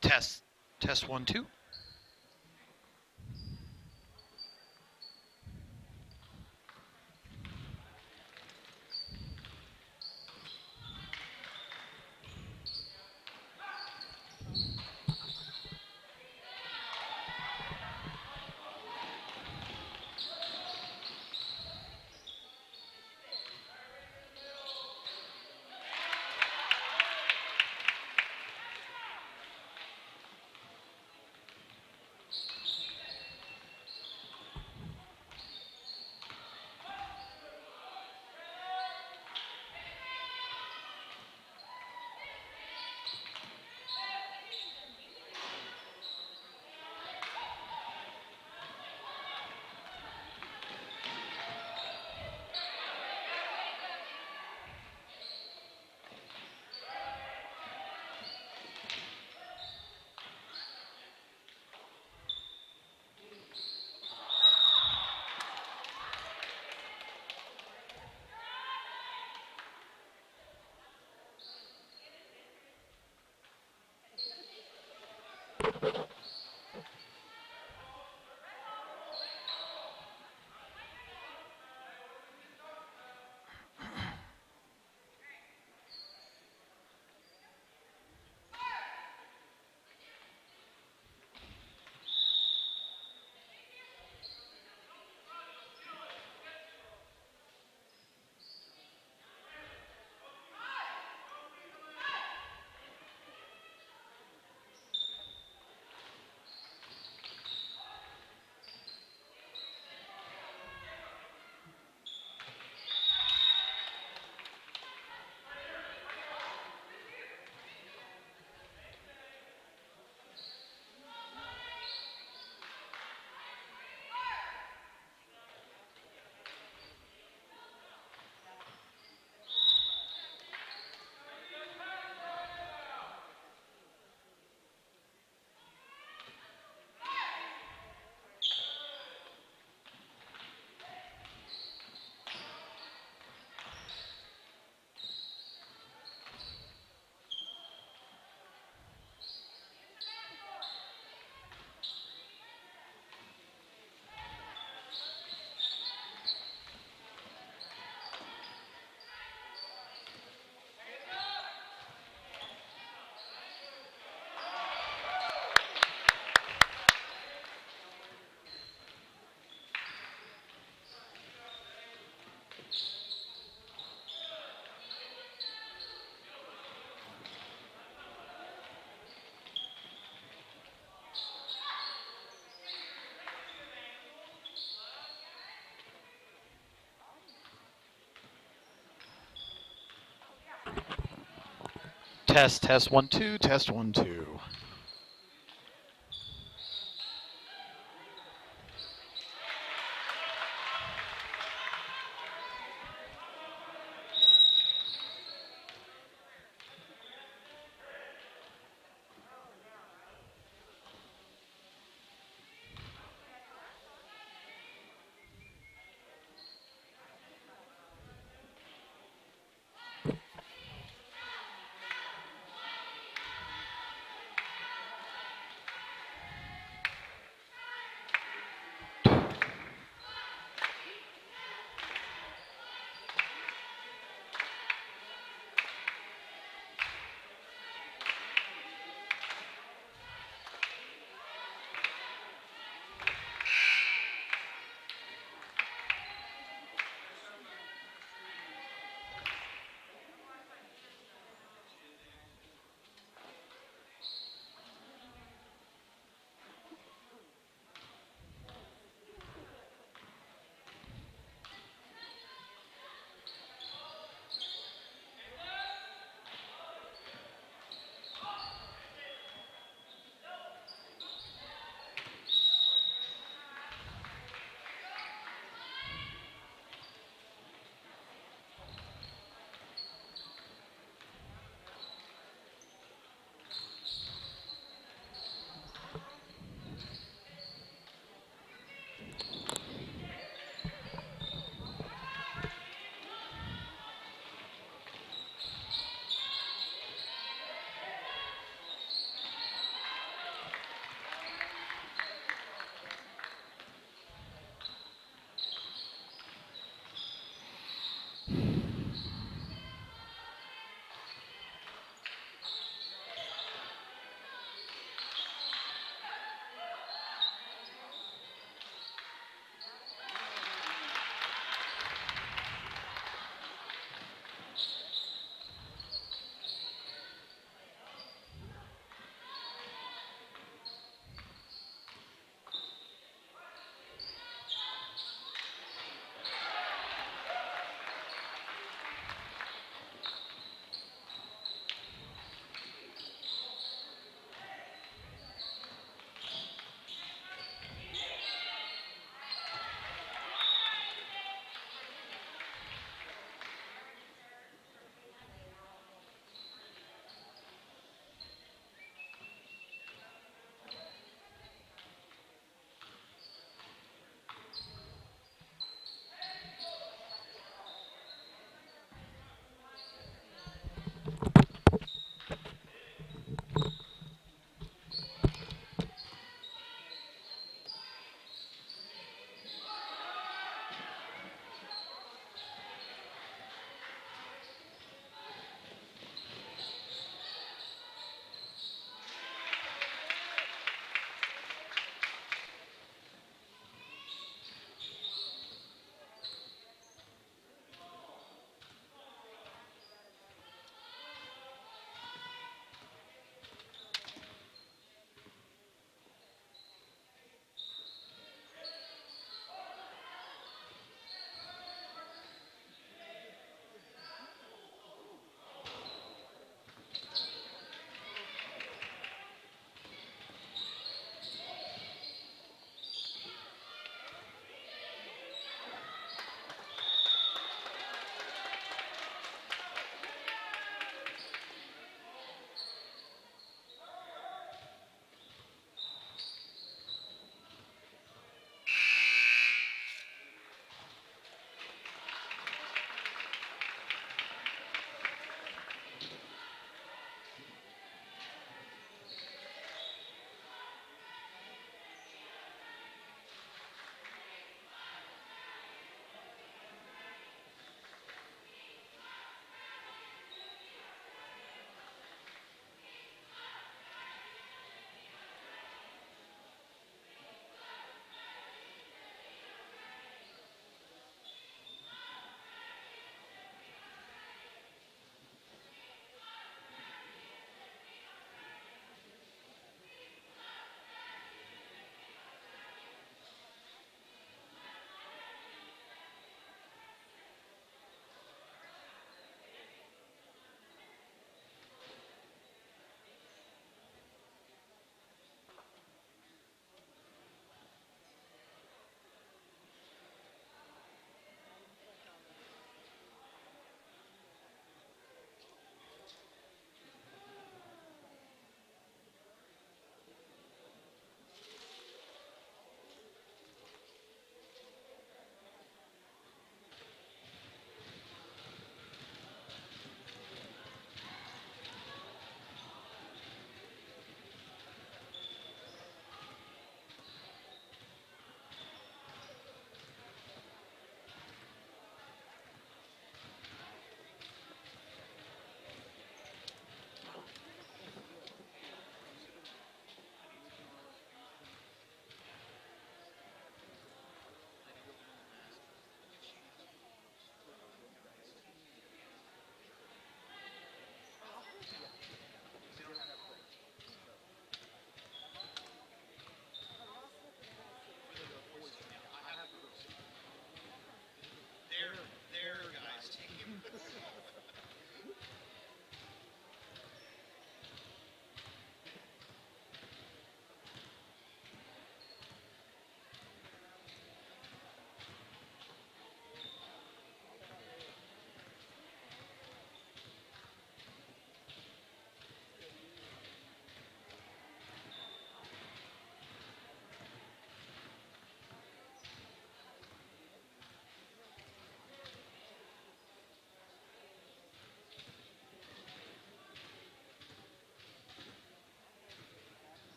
Test. Test 1, 2. Test 1, 2. Test 1, 2.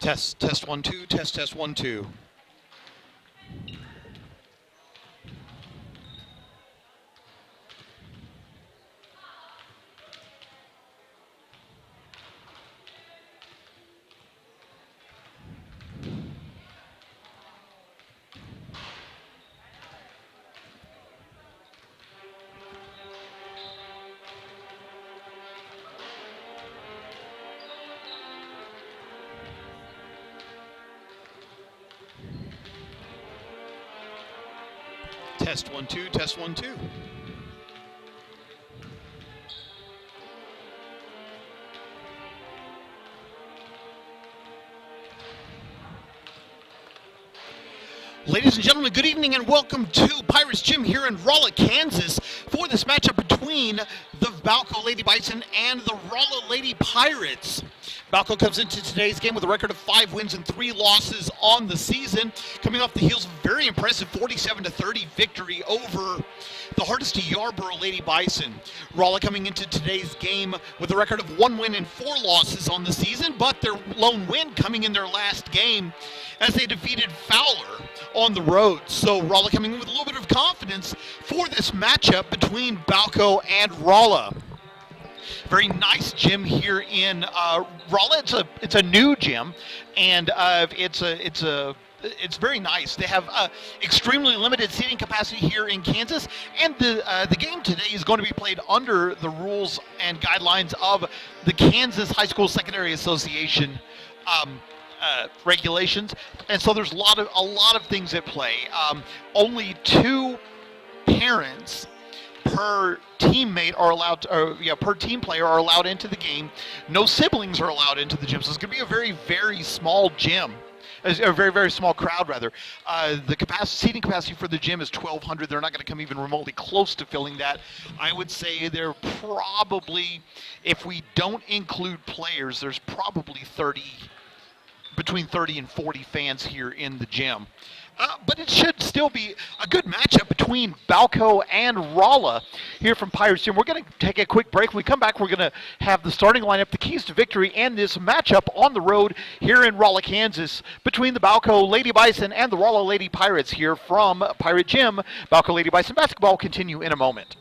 Test 1 2. Test 1 2. Test 1 2. Test 1 2. Ladies and gentlemen, good evening and welcome to Pirates Gym here in Rolla, Kansas for this matchup between the Balko Lady Bison and the Rolla Lady Pirates. Balko comes into today's game with a record of 5 wins and 3 losses on the season, coming off the heels of a very impressive 47-30 victory over the Hardesty Yarborough Lady Bison. Rolla coming into today's game with a record of 1 win and 4 losses on the season, but their lone win coming in their last game as they defeated Fowler on the road. So Rolla coming in with a little bit of confidence for this matchup between Balko and Rolla. Very nice gym here in Rolla. It's a new gym, and it's very nice. They have extremely limited seating capacity here in Kansas, and the game today is going to be played under the rules and guidelines of the Kansas High School Secondary Association regulations, and so there's a lot of things at play. Only 2 parents per teammate are allowed to, per team player are allowed into the game. No siblings are allowed into the gym, so it's going to be a very, very small gym. A very, very small crowd, rather. The seating capacity for the gym is 1,200. They're not going to come even remotely close to filling that. I would say they're probably, if we don't include players, there's probably between 30 and 40 fans here in the gym. But it should still be a good matchup between Balko and Rolla here from Pirates Gym. We're going to take a quick break. When we come back, we're going to have the starting lineup, the keys to victory, and this matchup on the road here in Rolla, Kansas, between the Balko Lady Bison and the Rolla Lady Pirates here from Pirate Gym. Balko Lady Bison basketball will continue in a moment.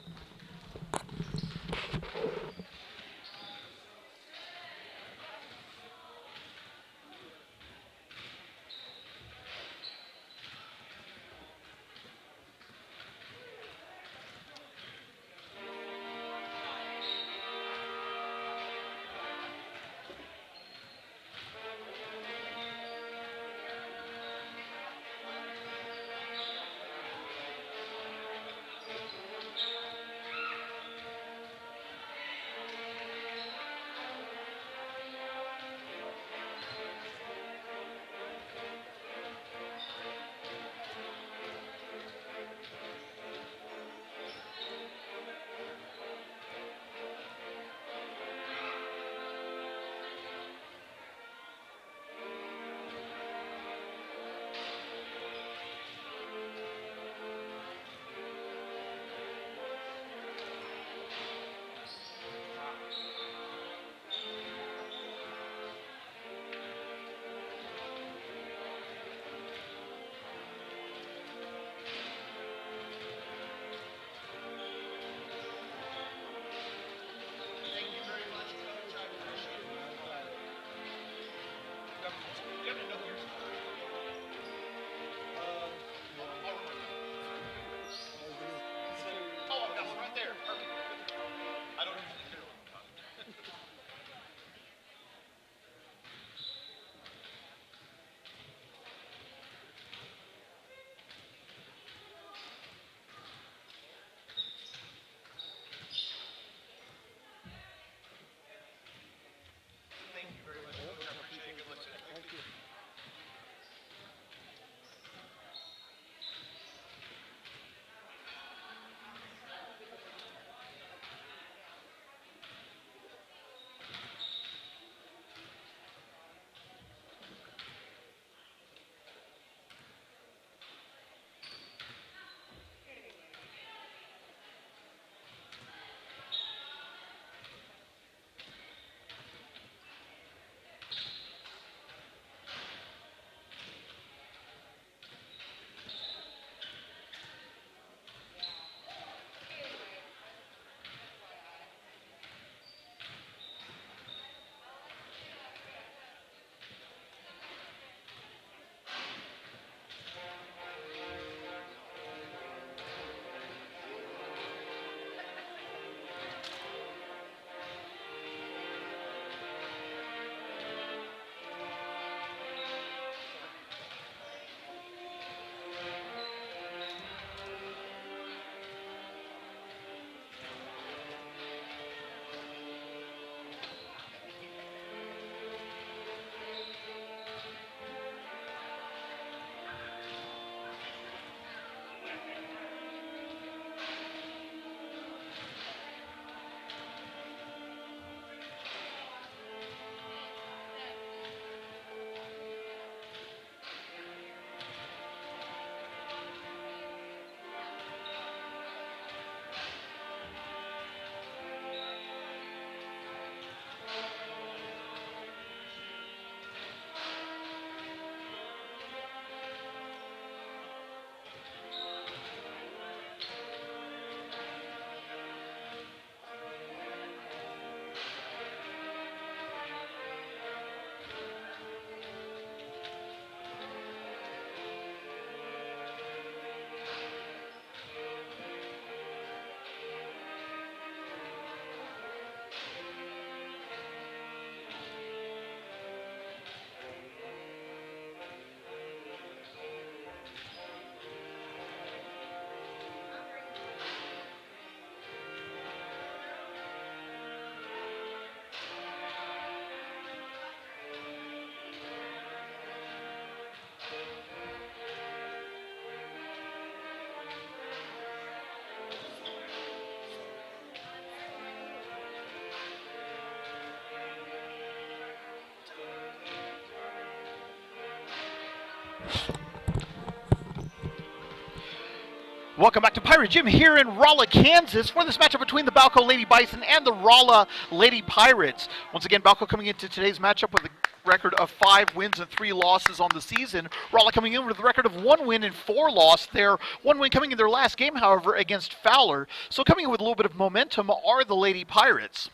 Welcome back to Pirate Gym here in Rolla, Kansas for this matchup between the Balko Lady Bison and the Rolla Lady Pirates. Once again, Balko coming into today's matchup with a record of 5 wins and 3 losses on the season. Rolla coming in with a record of 1 win and 4 losses. Their 1 win coming in their last game, however, against Fowler. So coming in with a little bit of momentum are the Lady Pirates.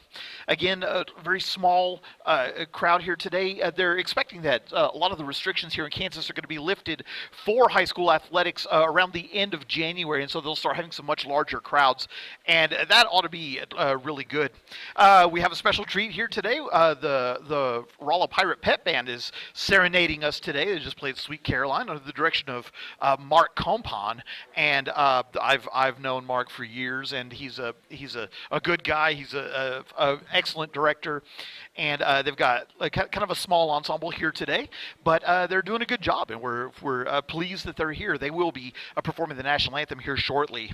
Again, a very small crowd here today. They're expecting that a lot of the restrictions here in Kansas are going to be lifted for high school athletics around the end of January, and so they'll start having some much larger crowds, and that ought to be really good. We have a special treat here today. The Rolla Pirate Pep Band is serenading us today. They just played Sweet Caroline under the direction of Mark Compon, and I've known Mark for years, and he's a good guy. He's a excellent director, and they've got kind of a small ensemble here today, but they're doing a good job, and we're pleased that they're here. They will be performing the national anthem here shortly.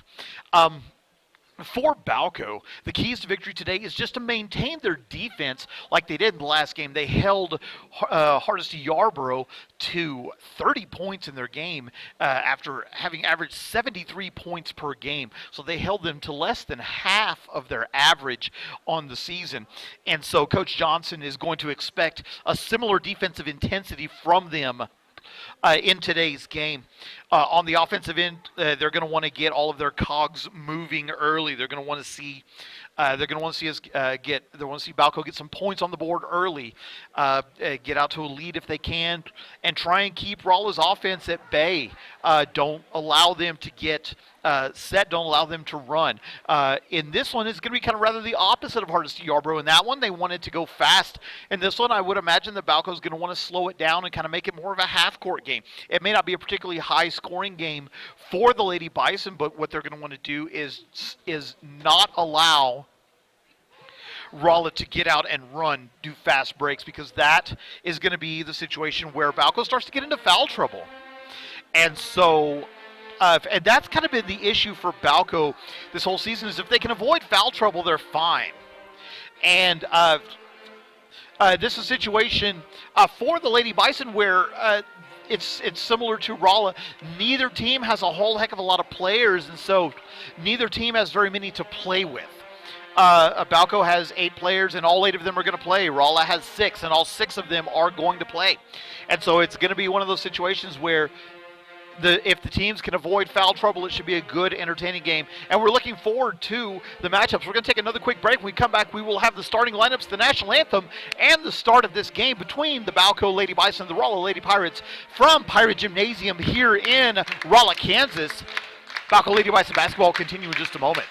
For Balko, the keys to victory today is just to maintain their defense like they did in the last game. They held Hardesty Yarborough to 30 points in their game after having averaged 73 points per game. So they held them to less than half of their average on the season. And so Coach Johnson is going to expect a similar defensive intensity from them in today's game. On the offensive end, they're going to want to get all of their cogs moving early. They're going to want to see Balko get some points on the board early, get out to a lead if they can, and try and keep Rolla's offense at bay. Don't allow them to get set. Don't allow them to run. In this one, it's going to be kind of rather the opposite of Hardesty Yarborough. In that one, they wanted to go fast. In this one, I would imagine that Balko is going to want to slow it down and kind of make it more of a half-court game. It may not be a particularly high-scoring game for the Lady Bison, but what they're going to want to do is not allow Rolla to get out and run, do fast breaks, because that is going to be the situation where Balko starts to get into foul trouble. And so, and that's kind of been the issue for Balko this whole season, is if they can avoid foul trouble, they're fine. And this is a situation for the Lady Bison where it's similar to Rolla. Neither team has a whole heck of a lot of players, and so neither team has very many to play with. Balko has 8 players, and all 8 of them are going to play. Rolla has 6, and all 6 of them are going to play. And so it's going to be one of those situations where if the teams can avoid foul trouble, it should be a good, entertaining game. And we're looking forward to the matchups. We're going to take another quick break. When we come back, we will have the starting lineups, the national anthem, and the start of this game between the Balko Lady Bison and the Rolla Lady Pirates from Pirate Gymnasium here in Rolla, Kansas. Balko Lady Bison basketball will continue in just a moment.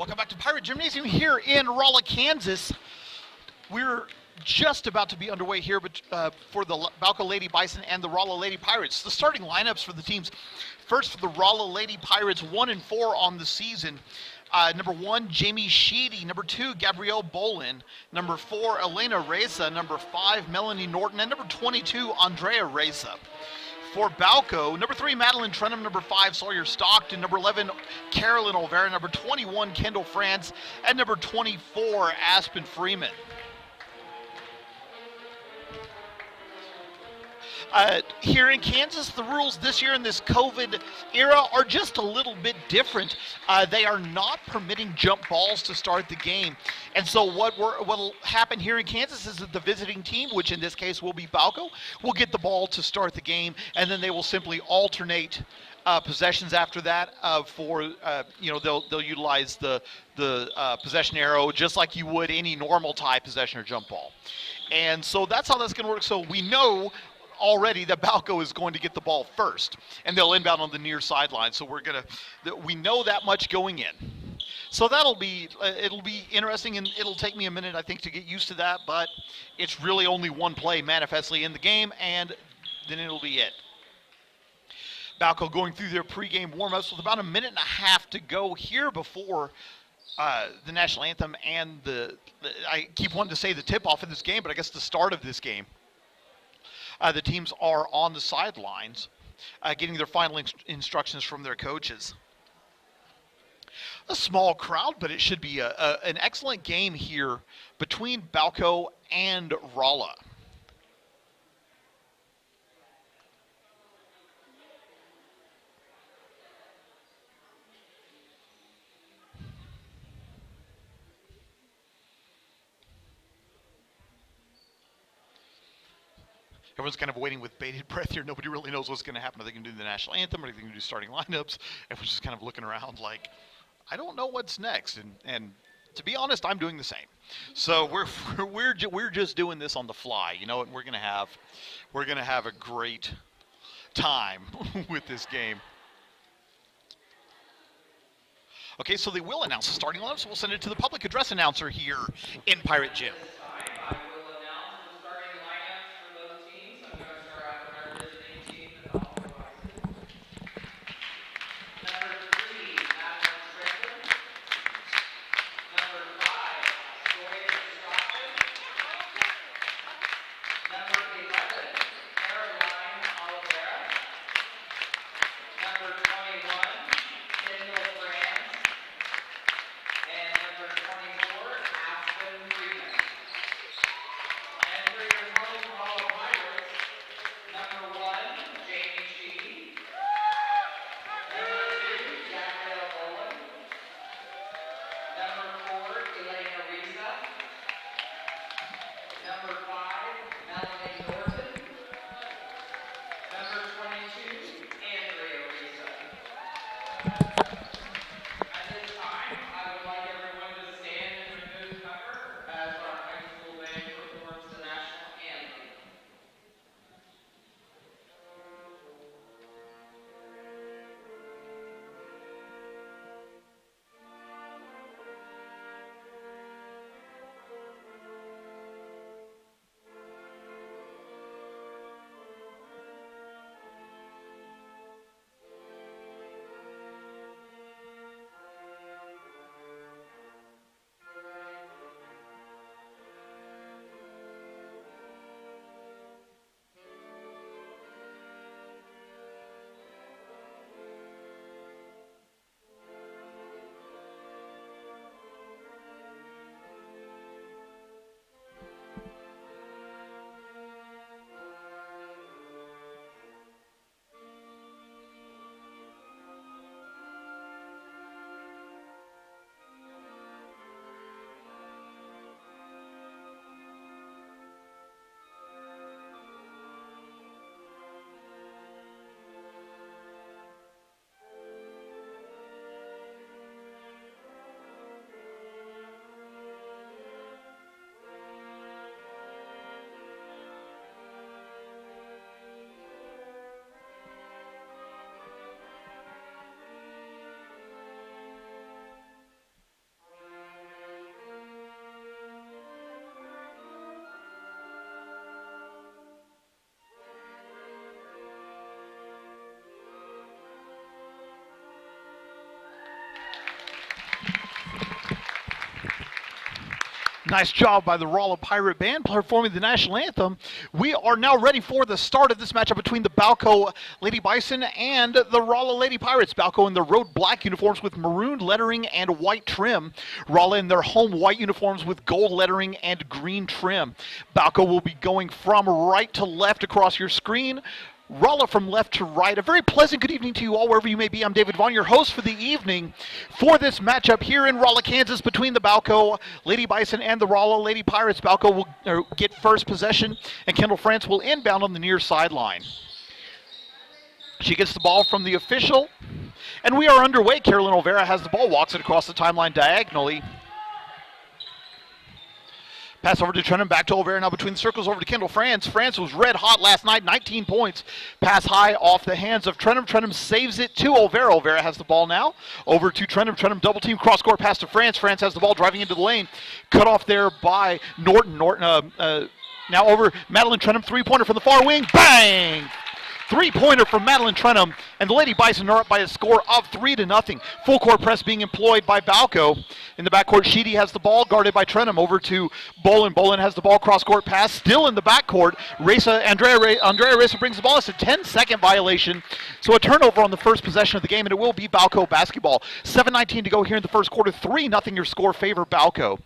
Welcome back to Pirate Gymnasium here in Rolla, Kansas. We're just about to be underway here for the Balko Lady Bison and the Rolla Lady Pirates. The starting lineups for the teams. First for the Rolla Lady Pirates, 1-4 on the season. Number 1, Jamie Sheedy. Number 2, Gabrielle Bolin. Number 4, Elena Reza. Number 5, Melanie Norton. And number 22, Andrea Reza. For Balko, number 3, Madeline Trenham. Number 5, Sawyer Stockton. Number 11, Carolyn Olvera. Number 21, Kendall France. And number 24, Aspen Freeman. Here in Kansas, the rules this year in this COVID era are just a little bit different. They are not permitting jump balls to start the game. And so what will happen here in Kansas is that the visiting team, which in this case will be Balko, will get the ball to start the game, and then they will simply alternate possessions after that they'll utilize the possession arrow just like you would any normal tie possession or jump ball. And so that's how that's going to work. So we know already that Balko is going to get the ball first, and they'll inbound on the near sideline. So we know that much going in. So it'll be interesting, and it'll take me a minute, I think, to get used to that. But it's really only one play manifestly in the game, and then it'll be it. Balko going through their pregame warm-ups with about a minute and a half to go here before the national anthem and I keep wanting to say the tip-off of this game, but I guess the start of this game. The teams are on the sidelines getting their final instructions from their coaches. A small crowd, but it should be an excellent game here between Balko and Rolla. Everyone's kind of waiting with bated breath here. Nobody really knows what's going to happen. Are they going to do the national anthem? Are they going to do starting lineups? Everyone's just kind of looking around like, I don't know what's next. And to be honest, I'm doing the same. So we're just doing this on the fly, and we're going to have a great time with this game. Okay, so they will announce the starting lineups. We'll send it to the public address announcer here in Pirate Gym. Number 5, Melanie Nice job by the Rolla Pirate Band performing the national anthem. We are now ready for the start of this matchup between the Balko Lady Bison and the Rolla Lady Pirates. Balko in their road black uniforms with maroon lettering and white trim. Rolla in their home white uniforms with gold lettering and green trim. Balko will be going from right to left across your screen. Rolla from left to right. A very pleasant good evening to you all, wherever you may be. I'm David Vaughn, your host for the evening for this matchup here in Rolla, Kansas, between the Balko Lady Bison and the Rolla Lady Pirates. Balko will get first possession, and Kendall France will inbound on the near sideline. She gets the ball from the official, and we are underway. Carolyn Olvera has the ball, walks it across the timeline diagonally. Pass over to Trenham, back to Olvera, now between the circles over to Kendall France. France was red hot last night, 19 points. Pass high off the hands of Trenham. Trenham saves it to Olvera. Olvera has the ball now. Over to Trenham. Trenham double team, cross court pass to France. France has the ball driving into the lane. Cut off there by Norton. Norton now over Madeline Trenham, three-pointer from the far wing. Bang! Three-pointer from Madeline Trenham, and the Lady Bison are up by a score of 3-0. Full court press being employed by Balko. In the backcourt, Sheedy has the ball, guarded by Trenham. Over to Bolin. Bolin has the ball, cross-court pass, still in the backcourt. Andrea Reza brings the ball. It's a 10-second violation, so a turnover on the first possession of the game, and it will be Balko basketball. 7:19 to go here in the first quarter. 3-0 your score, favor Balko.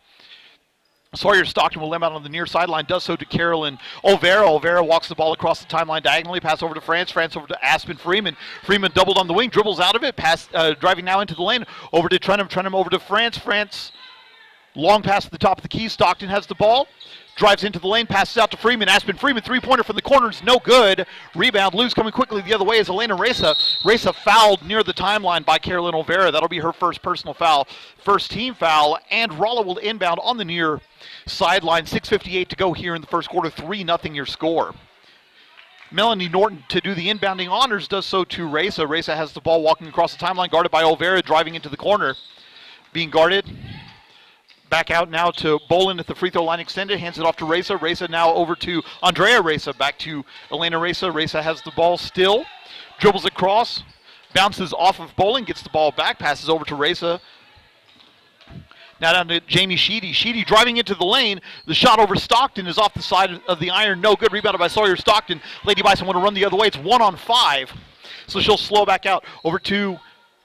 Sawyer Stockton will limb out on the near sideline, does so to Carolyn Olvera. Olvera walks the ball across the timeline diagonally, pass over to France. France over to Aspen Freeman. Freeman doubled on the wing, dribbles out of it, driving now into the lane, over to Trenham. Trenham over to France. France, long pass to the top of the key. Stockton has the ball, drives into the lane, passes out to Freeman. Aspen Freeman, three-pointer from the corner is no good. Rebound loose, coming quickly the other way is Elena Reza. Reza fouled near the timeline by Carolyn Olvera. That'll be her first personal foul, first team foul, and Rolla will inbound on the near sideline. 6:58 to go here in the first quarter. 3-0 your score. Melanie Norton, to do the inbounding honors, does so to Reza. Reza has the ball walking across the timeline, guarded by Olvera, driving into the corner. Being guarded. Back out now to Bolin at the free throw line extended. Hands it off to Reza. Reza now over to Andrea Reza. Back to Elena Reza. Reza has the ball still. Dribbles across. Bounces off of Bolin. Gets the ball back. Passes over to Reza. Now down to Jamie Sheedy. Sheedy driving into the lane. The shot over Stockton is off the side of the iron. No good. Rebounded by Sawyer Stockton. Lady Bison want to run the other way. It's 1-on-5. So she'll slow back out. Over to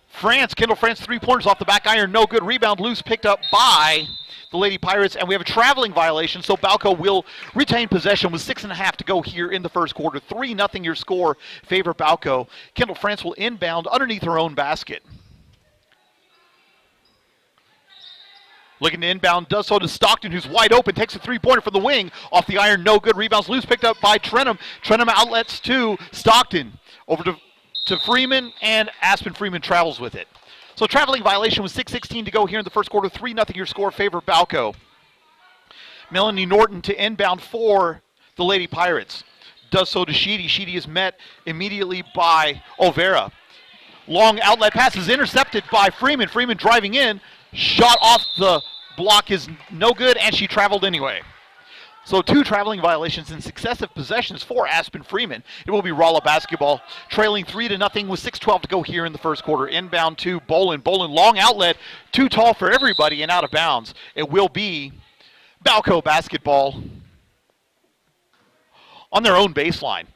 France. Kendall France, three-pointers off the back iron. No good. Rebound loose, picked up by the Lady Pirates. And we have a traveling violation, so Balko will retain possession with 6.5 to go here in the first quarter. 3-0 your score, favor Balko. Kendall France will inbound underneath her own basket. Looking to inbound, does so to Stockton, who's wide open, takes a three-pointer from the wing, off the iron, no good, rebounds loose, picked up by Trenham. Trenham outlets to Stockton, over to Freeman, and Aspen Freeman travels with it. So traveling violation with 6:16 to go here in the first quarter, 3-0 your score, favor Balko. Melanie Norton to inbound for the Lady Pirates, does so to Sheedy. Sheedy is met immediately by Olvera. Long outlet pass is intercepted by Freeman. Freeman driving in. Shot off the block is no good, and she traveled anyway. So two traveling violations in successive possessions for Aspen Freeman. It will be Rolla basketball, trailing 3-0 with 6:12 to go here in the first quarter. Inbound to Bolin. Bolin, long outlet, too tall for everybody and out of bounds. It will be Balko basketball on their own baseline.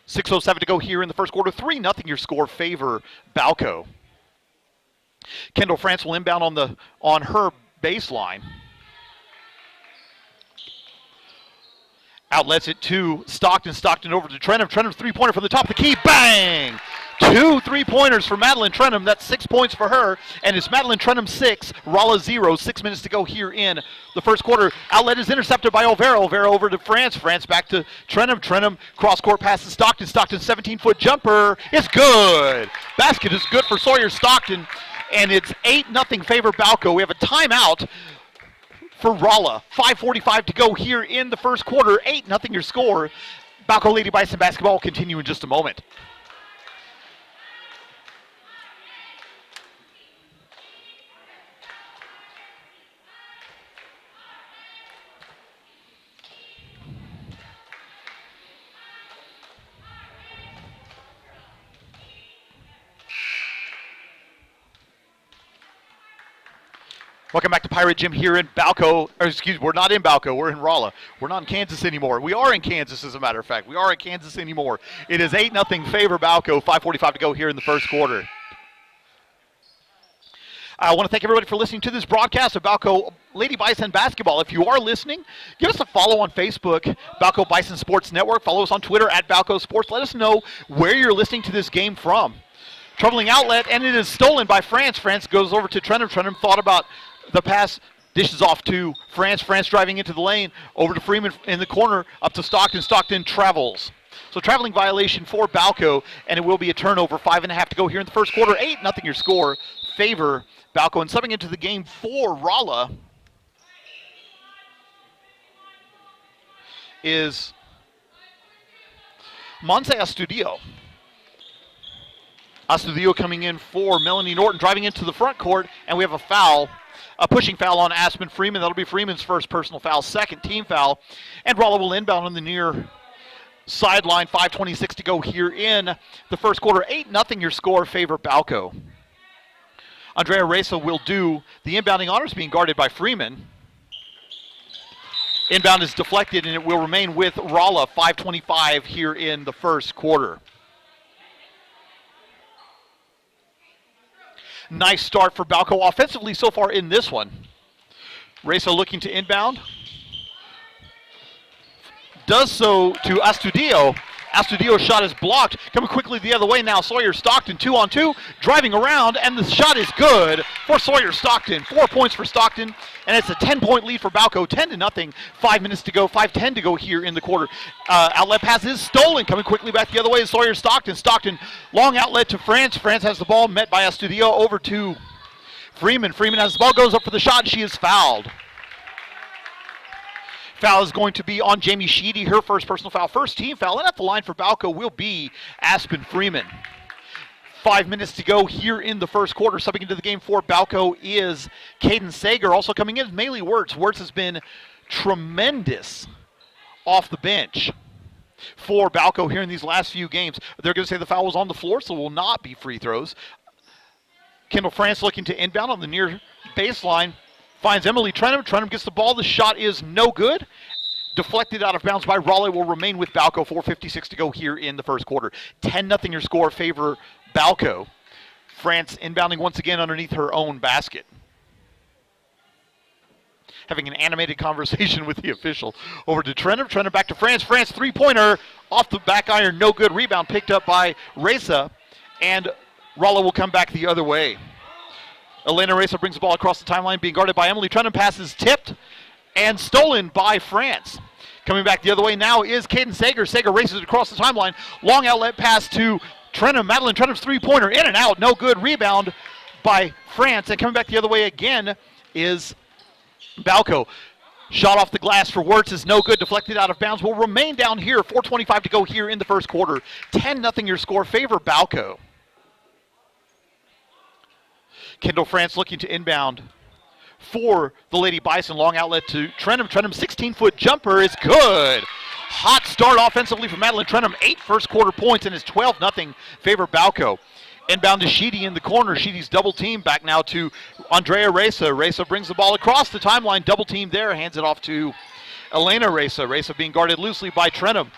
6:07 to go here in the first quarter. 3-0 your score, favor Balko. Kendall France will inbound on her baseline. Outlets it to Stockton. Stockton over to Trenham. Trenham three-pointer from the top of the key. Bang! 2 3-pointers for Madeline Trenham. That's 6 points for her. And it's Madeline Trenham 6, Rolla 0. 6 minutes to go here in the first quarter. Outlet is intercepted by Olvera. Olvera over to France. France back to Trenham. Trenham cross-court pass to Stockton. Stockton 17-foot jumper. It's good. Basket is good for Sawyer Stockton. And it's 8-0 favor Balko. We have a timeout for Rolla. 5:45 to go here in the first quarter. 8-0 your score. Balko Lady Bison basketball will continue in just a moment. Welcome back to Pirate Gym here in Balko. We're not in Balko. We're in Rolla. We're not in Kansas anymore. We are in Kansas, as a matter of fact. We are in Kansas anymore. It is 8-0 favor Balko. 5:45 to go here in the first quarter. I want to thank everybody for listening to this broadcast of Balko Lady Bison basketball. If you are listening, give us a follow on Facebook, Balko Bison Sports Network. Follow us on Twitter at Balko Sports. Let us know where you're listening to this game from. Troubling outlet, and it is stolen by France. France goes over to Trenum. Trenum thought about the pass, dishes off to France. France driving into the lane, over to Freeman in the corner, up to Stockton. Stockton travels. So traveling violation for Balko, and it will be a turnover. 5.5 to go here in the first quarter. 8-0 your score. Favor Balko. And subbing into the game for Rolla is Monse Astudillo. Astudillo coming in for Melanie Norton, driving into the front court, and we have a foul. A pushing foul on Aspen Freeman. That'll be Freeman's first personal foul, second team foul. And Rolla will inbound on the near sideline. 5:26 to go here in the first quarter. 8-0 your score, favor Balko. Andrea Reza will do the inbounding honors, being guarded by Freeman. Inbound is deflected, and it will remain with Rolla. 5:25 here in the first quarter. Nice start for Balko offensively so far in this one. Reza looking to inbound. Does so to Astudillo. Astudillo's shot is blocked. Coming quickly the other way now, Sawyer Stockton, 2-on-2, driving around, and the shot is good for Sawyer Stockton. 4 points for Stockton, and it's a 10-point lead for Balko, 10-0. 5 minutes to go, 5:10 to go here in the quarter. Outlet pass is stolen. Coming quickly back the other way is Sawyer Stockton. Stockton, long outlet to France. France has the ball, met by Astudillo, over to Freeman. Freeman has the ball, goes up for the shot, and she is fouled. Foul is going to be on Jamie Sheedy, her first personal foul, first team foul, and at the line for Balko will be Aspen Freeman. 5 minutes to go here in the first quarter. Subbing into the game for Balko is Caden Sager. Also coming in is Maylee Wirtz. Wirtz has been tremendous off the bench for Balko here in these last few games. They're going to say the foul was on the floor, so will not be free throws. Kendall France looking to inbound on the near baseline. Finds Emily Trenum. Trenum gets the ball. The shot is no good. Deflected out of bounds by Raleigh. Will remain with Balko. 4:56 to go here in the first quarter. 10-0 your score, favor Balko. France inbounding once again underneath her own basket. Having an animated conversation with the official. Over to Trenum. Trenum back to France. France three-pointer off the back iron. No good. Rebound picked up by Reza. And Raleigh will come back the other way. Elena Reza brings the ball across the timeline, being guarded by Emily Trenum. Pass is tipped and stolen by France. Coming back the other way now is Caden Sager. Sager races across the timeline. Long outlet pass to Trenum. Madeline Trenum's three-pointer in and out. No good. Rebound by France. And coming back the other way again is Balko. Shot off the glass for Wirtz is no good. Deflected out of bounds. Will remain down here. 4:25 to go here in the first quarter. 10-0 your score. Favor Balko. Kendall France looking to inbound for the Lady Bison. Long outlet to Trenum. Trenum's 16-foot jumper is good. Hot start offensively for Madeline Trenum. 8 first quarter points, and it's 12-0 favor Balko. Inbound to Sheedy in the corner. Sheedy's double team. Back now to Andrea Reza. Reza brings the ball across the timeline. Double team there. Hands it off to Elena Reza. Reza being guarded loosely by Trenum.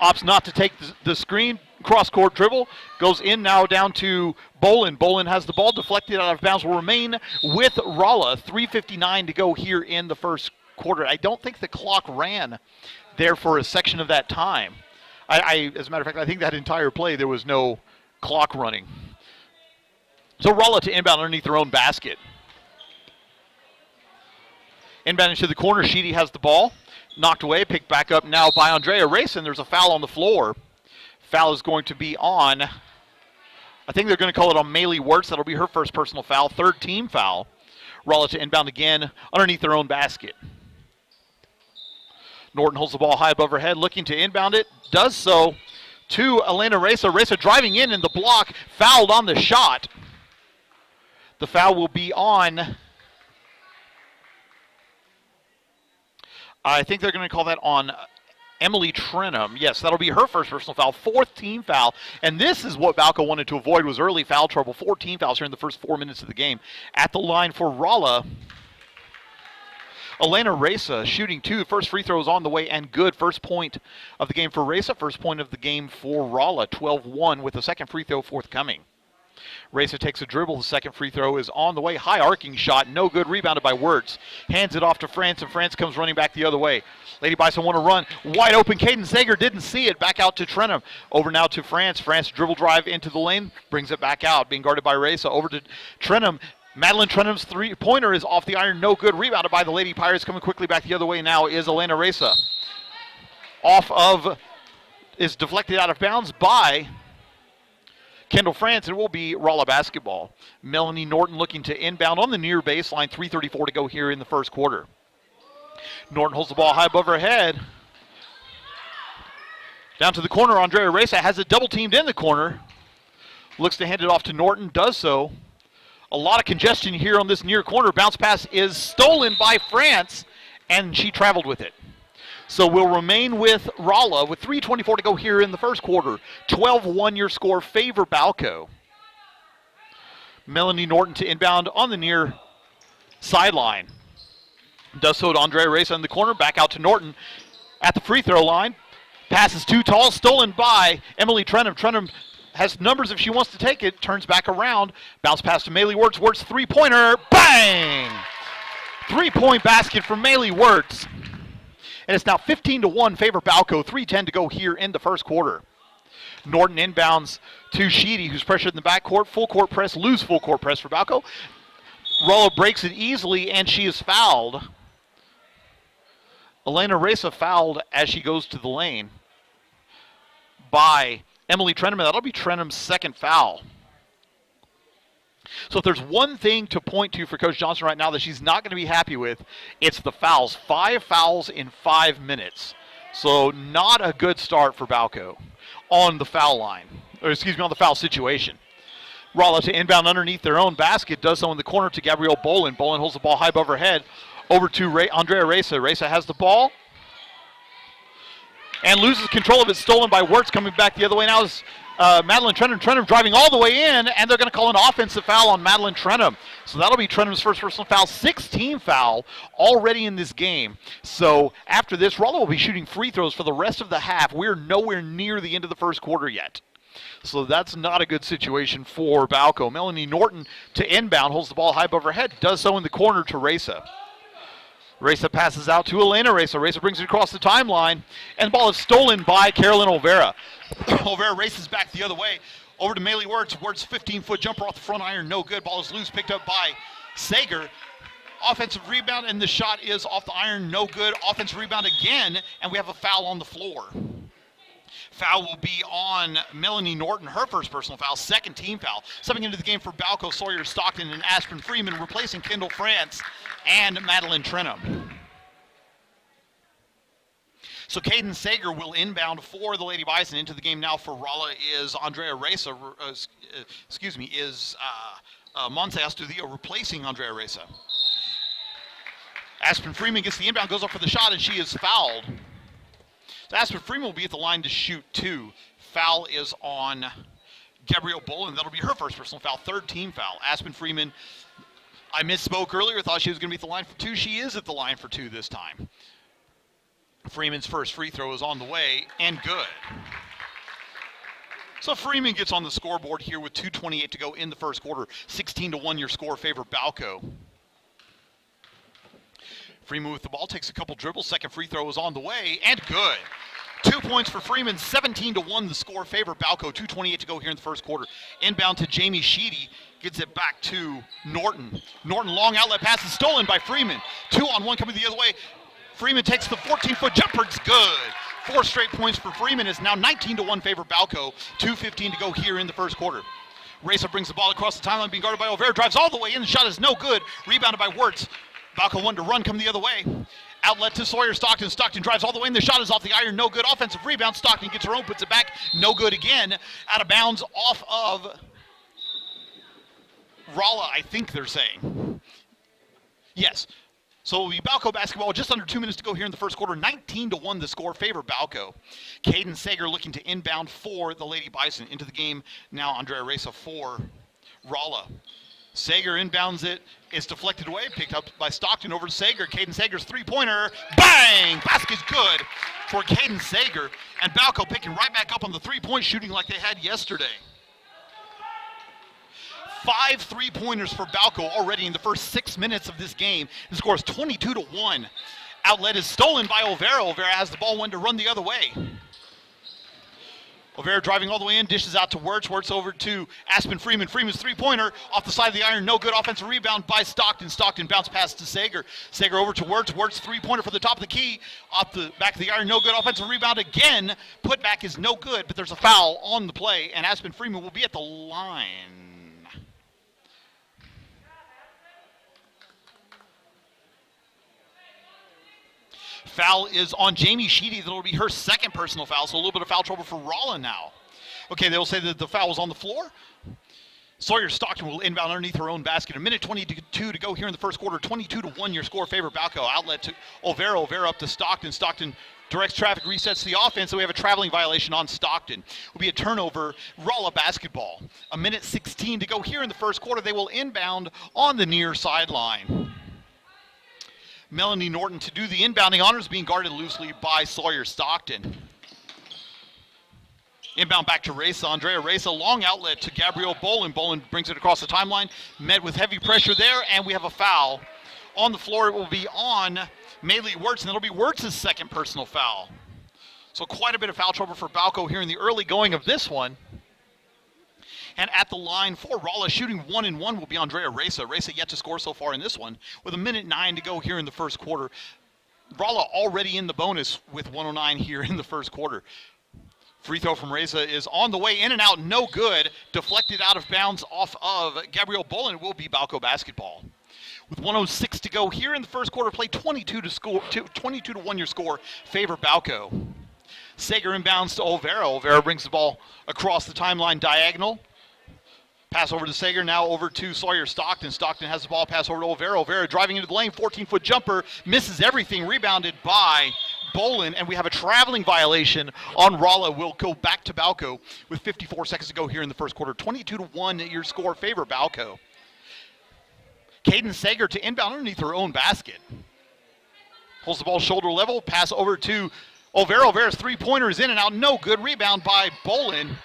Opts not to take the screen. Cross-court dribble. Goes in now down to Bolin. Bolin has the ball deflected out of bounds. Will remain with Rolla. 3:59 to go here in the first quarter. I don't think the clock ran there for a section of that time. As a matter of fact, I think that entire play there was no clock running. So Rolla to inbound underneath their own basket. Inbound into the corner. Sheedy has the ball. Knocked away. Picked back up now by Andrea Racing. There's a foul on the floor. Foul is going to be on, I think they're going to call it on Maylee Wirtz. That'll be her first personal foul. Third team foul. Rolla to inbound again underneath their own basket. Norton holds the ball high above her head, looking to inbound it. Does so to Elena Reza. Reza driving in the block. Fouled on the shot. The foul will be on, I think they're going to call that on Emily Trenum. Yes, that'll be her first personal foul, fourth team foul. And this is what Balko wanted to avoid, was early foul trouble. 4 team fouls here in the first 4 minutes of the game. At the line for Rolla Elena Reza shooting 2. First free throw is on the way and good. First point of the game for Reza. First point of the game for Rolla. 12-1 with the second free throw forthcoming. Reza takes a dribble. The second free throw is on the way. High arcing shot. No good. Rebounded by Wirtz. Hands it off to France, and France comes running back the other way. Lady Bison want to run. Wide open. Caden Sager didn't see it. Back out to Trenum. Over now to France. France dribble drive into the lane. Brings it back out. Being guarded by Reza. Over to Trenum. Madeline Trenum's three-pointer is off the iron. No good. Rebounded by the Lady Pirates. Coming quickly back the other way now is Elena Reza. Is deflected out of bounds by Kendall France. It will be Rolla basketball. Melanie Norton looking to inbound on the near baseline. 3:34 to go here in the first quarter. Norton holds the ball high above her head. Down to the corner. Andrea Reza has it double teamed in the corner. Looks to hand it off to Norton. Does so. A lot of congestion here on this near corner. Bounce pass is stolen by France, and she traveled with it. So we'll remain with Rolla with 3:24 to go here in the first quarter. 12-1 your score, favor Balko. Melanie Norton to inbound on the near sideline. Does so to Andrea Reza in the corner. Back out to Norton at the free throw line. Pass is too tall, stolen by Emily Trenum. Trenum has numbers if she wants to take it. Turns back around. Bounce pass to Maylee Wirtz. Wirtz three-pointer. Bang! 3-point basket from Maylee Wirtz. And it's now 15-1 favor Balko. 3:10 to go here in the first quarter. Norton inbounds to Sheedy, who's pressured in the backcourt. Full court press, loose full court press for Balko. Rolla breaks it easily, and she is fouled. Elena Reza fouled as she goes to the lane by Emily Trenum. That'll be Trenum's second foul. So if there's one thing to point to for Coach Johnson right now that she's not going to be happy with, it's the fouls. 5 fouls in 5 minutes. So not a good start for Balko on the foul line, or excuse me, on the foul situation. Rolla to inbound underneath their own basket, does so in the corner to Gabrielle Bolin. Bolin holds the ball high above her head. Over to Andrea Reza. Reza has the ball and loses control of it, stolen by Wirtz. Coming back the other way now is Madeline Trenum. Trenum driving all the way in, and they're going to call an offensive foul on Madeline Trenum. So that'll be Trenum's first personal foul, 16 foul already in this game. So after this, Rolla will be shooting free throws for the rest of the half. We're nowhere near the end of the first quarter yet. So that's not a good situation for Balko. Melanie Norton to inbound, holds the ball high above her head, does so in the corner to Reza. Reza passes out to Elena Reza. Reza brings it across the timeline, and the ball is stolen by Carolyn Olvera. Olvera races back the other way, over to Maylee Wirtz. Wirtz 15-foot jumper off the front iron, no good. Ball is loose, picked up by Sager. Offensive rebound, and the shot is off the iron, no good. Offensive rebound again, and we have a foul on the floor. Foul will be on Melanie Norton, her first personal foul, second team foul. Stepping into the game for Balko, Sawyer Stockton, and Aspen Freeman, replacing Kendall France and Madeline Trenum. So Caden Sager will inbound for the Lady Bison. Into the game now for Rolla is Andrea Reza, Monte Astudillo replacing Andrea Reza. Aspen Freeman gets the inbound, goes up for the shot, and she is fouled. So Aspen Freeman will be at the line to shoot 2. Foul is on Gabrielle Bolin. That'll be her first personal foul, third team foul. Aspen Freeman, I misspoke earlier, thought she was going to be at the line for 2. She is at the line for 2 this time. Freeman's first free throw is on the way, and good. So Freeman gets on the scoreboard here with 2:28 to go in the first quarter. 16-1 your score, favor Balko. Freeman with the ball, takes a couple dribbles. Second free throw is on the way, and good. 2 points for Freeman, 17-1 the score, favor Balko. 2:28 to go here in the first quarter. Inbound to Jamie Sheedy, gets it back to Norton. Norton, long outlet pass is stolen by Freeman. 2-on-1 coming the other way. Freeman takes the 14-foot jumper, it's good. 4 straight points for Freeman, is now 19-1 favor Balko. 2:15 to go here in the first quarter. Reza brings the ball across the timeline, being guarded by Olvera, drives all the way in, the shot is no good. Rebounded by Wirtz. Balko wanted to run, come the other way. Outlet to Sawyer Stockton. Stockton drives all the way in. The shot is off the iron. No good. Offensive rebound. Stockton gets her own, puts it back. No good again. Out of bounds off of Rolla, I think they're saying. Yes. So it'll be Balko basketball. Just under 2 minutes to go here in the first quarter. 19-1 the score, favor Balko. Caden Sager looking to inbound for the Lady Bison. Into the game now, Andrea Reza for Rolla. Sager inbounds it. It's deflected away, picked up by Stockton over to Sager. Caden Sager's three-pointer. Bang! Basket's good for Caden Sager. And Balko picking right back up on the three-point shooting like they had yesterday. 5 3-pointers for Balko already in the first 6 minutes of this game. The score is 22-1. Outlet is stolen by Olvera. Olvera has the ball, one to run the other way. Olvera driving all the way in, dishes out to Wirtz. Wirtz over to Aspen Freeman. Freeman's three-pointer off the side of the iron. No good. Offensive rebound by Stockton. Stockton bounce pass to Sager. Sager over to Wirtz. Wirtz three-pointer for the top of the key. Off the back of the iron. No good. Offensive rebound again. Putback is no good, but there's a foul on the play, and Aspen Freeman will be at the line. Foul is on Jamie Sheedy. That'll be her second personal foul, so a little bit of foul trouble for Rolla now. Okay, they'll say that the foul was on the floor. Sawyer Stockton will inbound underneath her own basket. A minute 22 to go here in the first quarter. 22-1 your score favor Balko. Outlet to Olvera. Olvera up to Stockton. Stockton directs traffic, resets the offense, so we have a traveling violation on Stockton. Will be a turnover, Rolla basketball. A minute 16 to go here in the first quarter. They will inbound on the near sideline. Melanie Norton to do the inbounding honors, being guarded loosely by Sawyer Stockton. Inbound back to Reza. Andrea Reza, long outlet to Gabrielle Bolin. Bolin brings it across the timeline, met with heavy pressure there, and we have a foul. On the floor, it will be on Maylee Wirtz, and it'll be Wirtz's second personal foul. So quite a bit of foul trouble for Balko here in the early going of this one. And at the line for Rolla, shooting 1-1 will be Andrea Reza. Reza yet to score so far in this one, with a minute 9 to go here in the first quarter. Rolla already in the bonus with 109 here in the first quarter. Free throw from Reza is on the way in and out, no good. Deflected out of bounds off of Gabrielle Bolin. It will be Balko basketball. With 106 to go here in the first quarter, play 22-1 your score, favor Balko. Sager inbounds to Olvera. Olvera brings the ball across the timeline diagonal. Pass over to Sager, now over to Sawyer Stockton. Stockton has the ball, pass over to Olvera. Olvera driving into the lane, 14-foot jumper, misses everything, rebounded by Bolin, and we have a traveling violation on Rolla. We'll go back to Balko with 54 seconds to go here in the first quarter. 22-1 your score, favor Balko. Caden Sager to inbound underneath her own basket. Pulls the ball shoulder level, pass over to Olvera. Olvera's three-pointer is in and out, no good. Rebound by Bolin.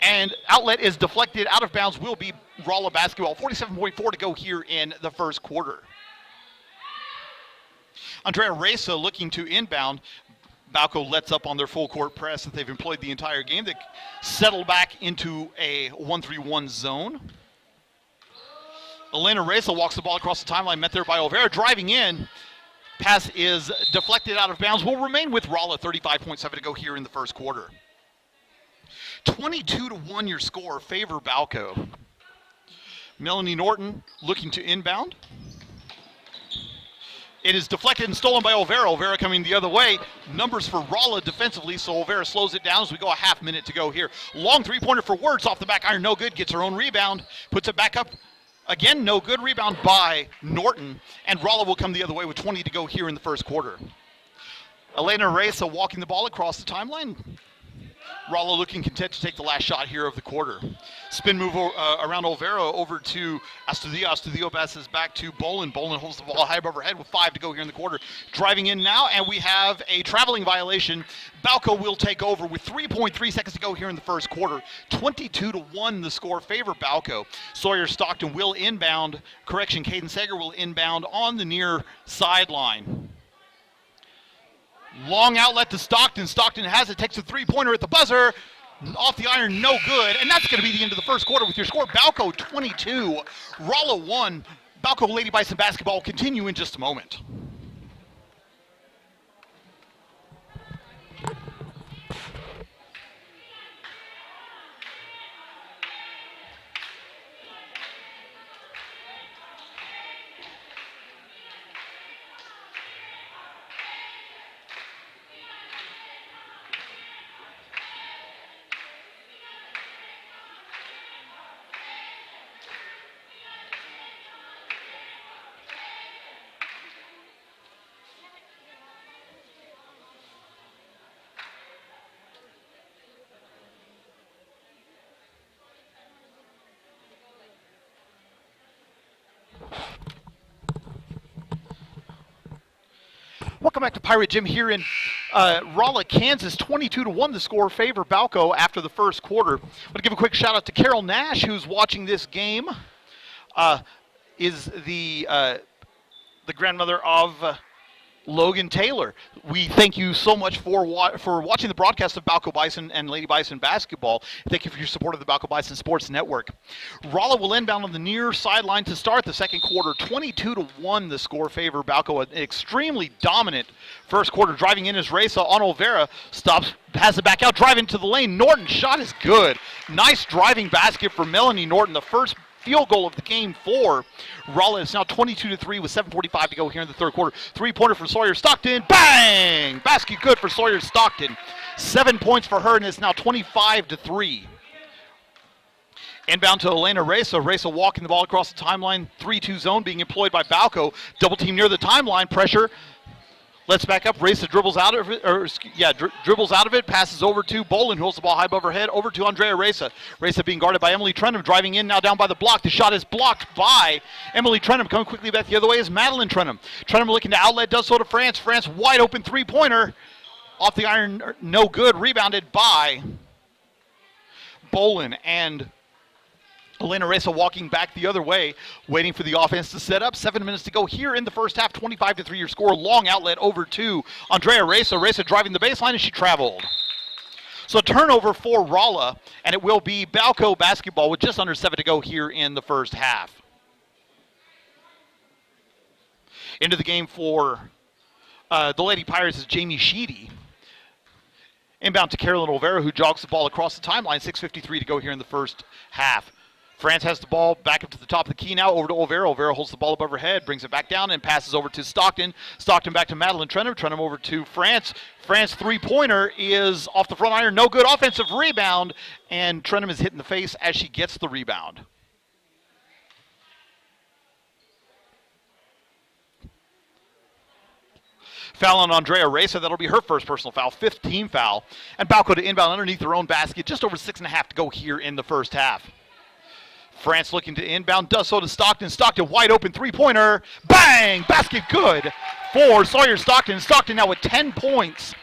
And outlet is deflected out of bounds, will be Rolla basketball. 47.4 to go here in the first quarter. Andrea Reza looking to inbound. Balko lets up on their full court press that they've employed the entire game. They settle back into a 1-3-1 zone. Elena Reza walks the ball across the timeline, met there by Olvera, driving in. Pass is deflected out of bounds. Will remain with Rolla. 35.7 to go here in the first quarter. 22-1 your score, favor Balko. Melanie Norton looking to inbound. It is deflected and stolen by Olvera. Olvera coming the other way. Numbers for Rolla defensively, so Olvera slows it down as we go a half minute to go here. Long three-pointer for Wirtz off the back iron, no good. Gets her own rebound, puts it back up. Again, no good. Rebound by Norton, and Rolla will come the other way with 20 to go here in the first quarter. Elena Reza walking the ball across the timeline. Rolla looking content to take the last shot here of the quarter. Spin move around Olvera over to Astudillo. Astudillo passes back to Bolin. Bolin holds the ball high above her head with 5 to go here in the quarter. Driving in now, and we have a traveling violation. Balko will take over with 3.3 seconds to go here in the first quarter. 22-1 the score, favor Balko. Sawyer Stockton will inbound. Correction, Caden Sager will inbound on the near sideline. Long outlet to Stockton. Stockton has it, takes a three-pointer at the buzzer. Off the iron, no good. And that's going to be the end of the first quarter with your score. Balko 22, Rolla 1. Balko Lady Bison basketball will continue in just a moment. Welcome back to Pirate Gym here in Rolla, Kansas. 22-1 the score favor Balko after the first quarter. I want to give a quick shout out to Carol Nash, who's watching this game. Is the grandmother of Logan Taylor. We thank you so much for watching the broadcast of Balko Bison and Lady Bison basketball. Thank you for your support of the Balko Bison Sports Network. Rolla will inbound on the near sideline to start the second quarter. 22-1 the score favor Balko. An extremely dominant first quarter. Driving in is Reza on Olvera. Stops, passes it back out, driving to the lane. Norton shot is good. Nice driving basket for Melanie Norton. The first field goal of the game for Rolla. It's now 22-3 with 7:45 to go here in the third quarter. Three-pointer for Sawyer Stockton. Bang! Basket good for Sawyer Stockton. 7 points for her, and it's now 25-3. Inbound to Elena Reza. Reza walking the ball across the timeline. 3-2 zone being employed by Balko. Double team near the timeline. Pressure. Let's back up. Reza dribbles out of it, dribbles out of it, passes over to Bolin, who holds the ball high above her head, over to Andrea Reza. Reza being guarded by Emily Trenum, driving in now down by the block. The shot is blocked by Emily Trenum. Coming quickly back the other way is Madeline Trenum. Trenum looking to outlet, does so to France. France wide open three-pointer. Off the iron, no good. Rebounded by Bolin, and Elena Reza walking back the other way, waiting for the offense to set up. 7 minutes to go here in the first half. 25-3 your score. Long outlet over to Andrea Reza. Reza driving the baseline, and she traveled. So turnover for Rolla, and it will be Balko basketball with just under 7 to go here in the first half. Into the game for the Lady Pirates is Jamie Sheedy. Inbound to Carolyn Olvera, who jogs the ball across the timeline. 6:53 to go here in the first half. France has the ball back up to the top of the key now, over to Olvera. Olvera holds the ball above her head, brings it back down, and passes over to Stockton. Stockton back to Madeline Trenum. Trenum over to France. France three-pointer is off the front iron. No good. Offensive rebound, and Trenum is hit in the face as she gets the rebound. Foul on Andrea Reza. That'll be her first personal foul, 5th team foul. And Balko to inbound underneath their own basket. Just over 6.5 to go here in the first half. France looking to inbound, does so to Stockton. Stockton wide open three-pointer. Bang! Basket good for Sawyer Stockton. Stockton now with 10 points.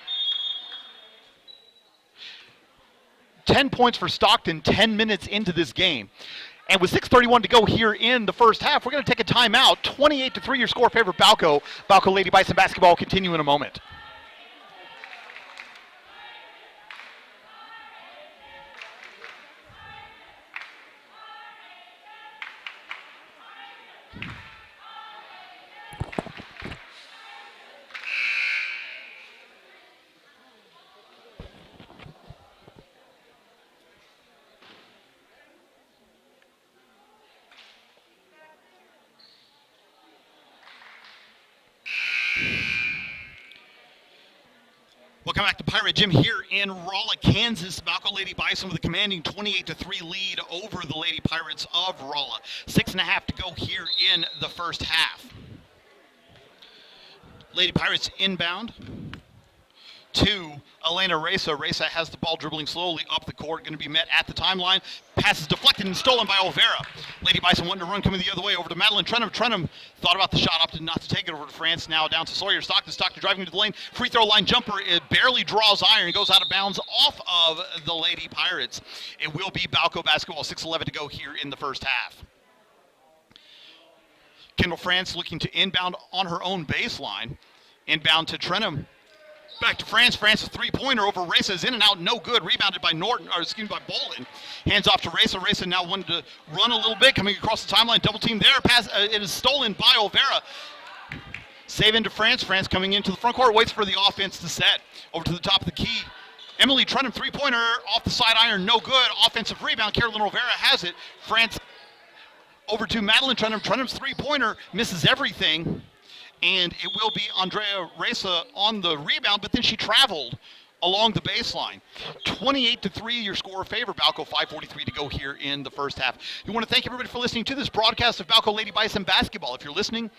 10 points for Stockton 10 minutes into this game. And with 6:31 to go here in the first half, we're going to take a timeout. 28-3 your score favor Balko. Balko Lady Bison basketball will continue in a moment. Welcome back to Pirate Gym here in Rolla, Kansas. Balko Lady Bison with a commanding 28-3 lead over the Lady Pirates of Rolla. 6.5 to go here in the first half. Lady Pirates inbound to Elena Reza. Reza has the ball dribbling slowly up the court, going to be met at the timeline. Pass is deflected and stolen by Olvera. Lady Bison wanting to run, coming the other way over to Madeline Trenum. Trenum thought about the shot, opted not to take it over to France. Now down to Sawyer Stockton. Stockton driving to the lane. Free throw line jumper. It barely draws iron. It goes out of bounds off of the Lady Pirates. It will be Balko basketball. 6:11 to go here in the first half. Kendall France looking to inbound on her own baseline. Inbound to Trenum. Back to France. France's three-pointer over Reza is in and out. No good. Rebounded by by Bolin. Hands off to Reza. Reza now wanted to run a little bit. Coming across the timeline. Double team there. Pass. It is stolen by Olvera. Save into France. France coming into the front court. Waits for the offense to set. Over to the top of the key. Emily Trenum three-pointer off the side iron. No good. Offensive rebound. Carolyn Olvera has it. France over to Madeline Trenum. Trenum's three-pointer misses everything. And it will be Andrea Reza on the rebound, but then she traveled along the baseline. 28-3 your score favor Balko. 5:43 to go here in the first half. We want to thank everybody for listening to this broadcast of Balko Lady Bison basketball. If you're listening,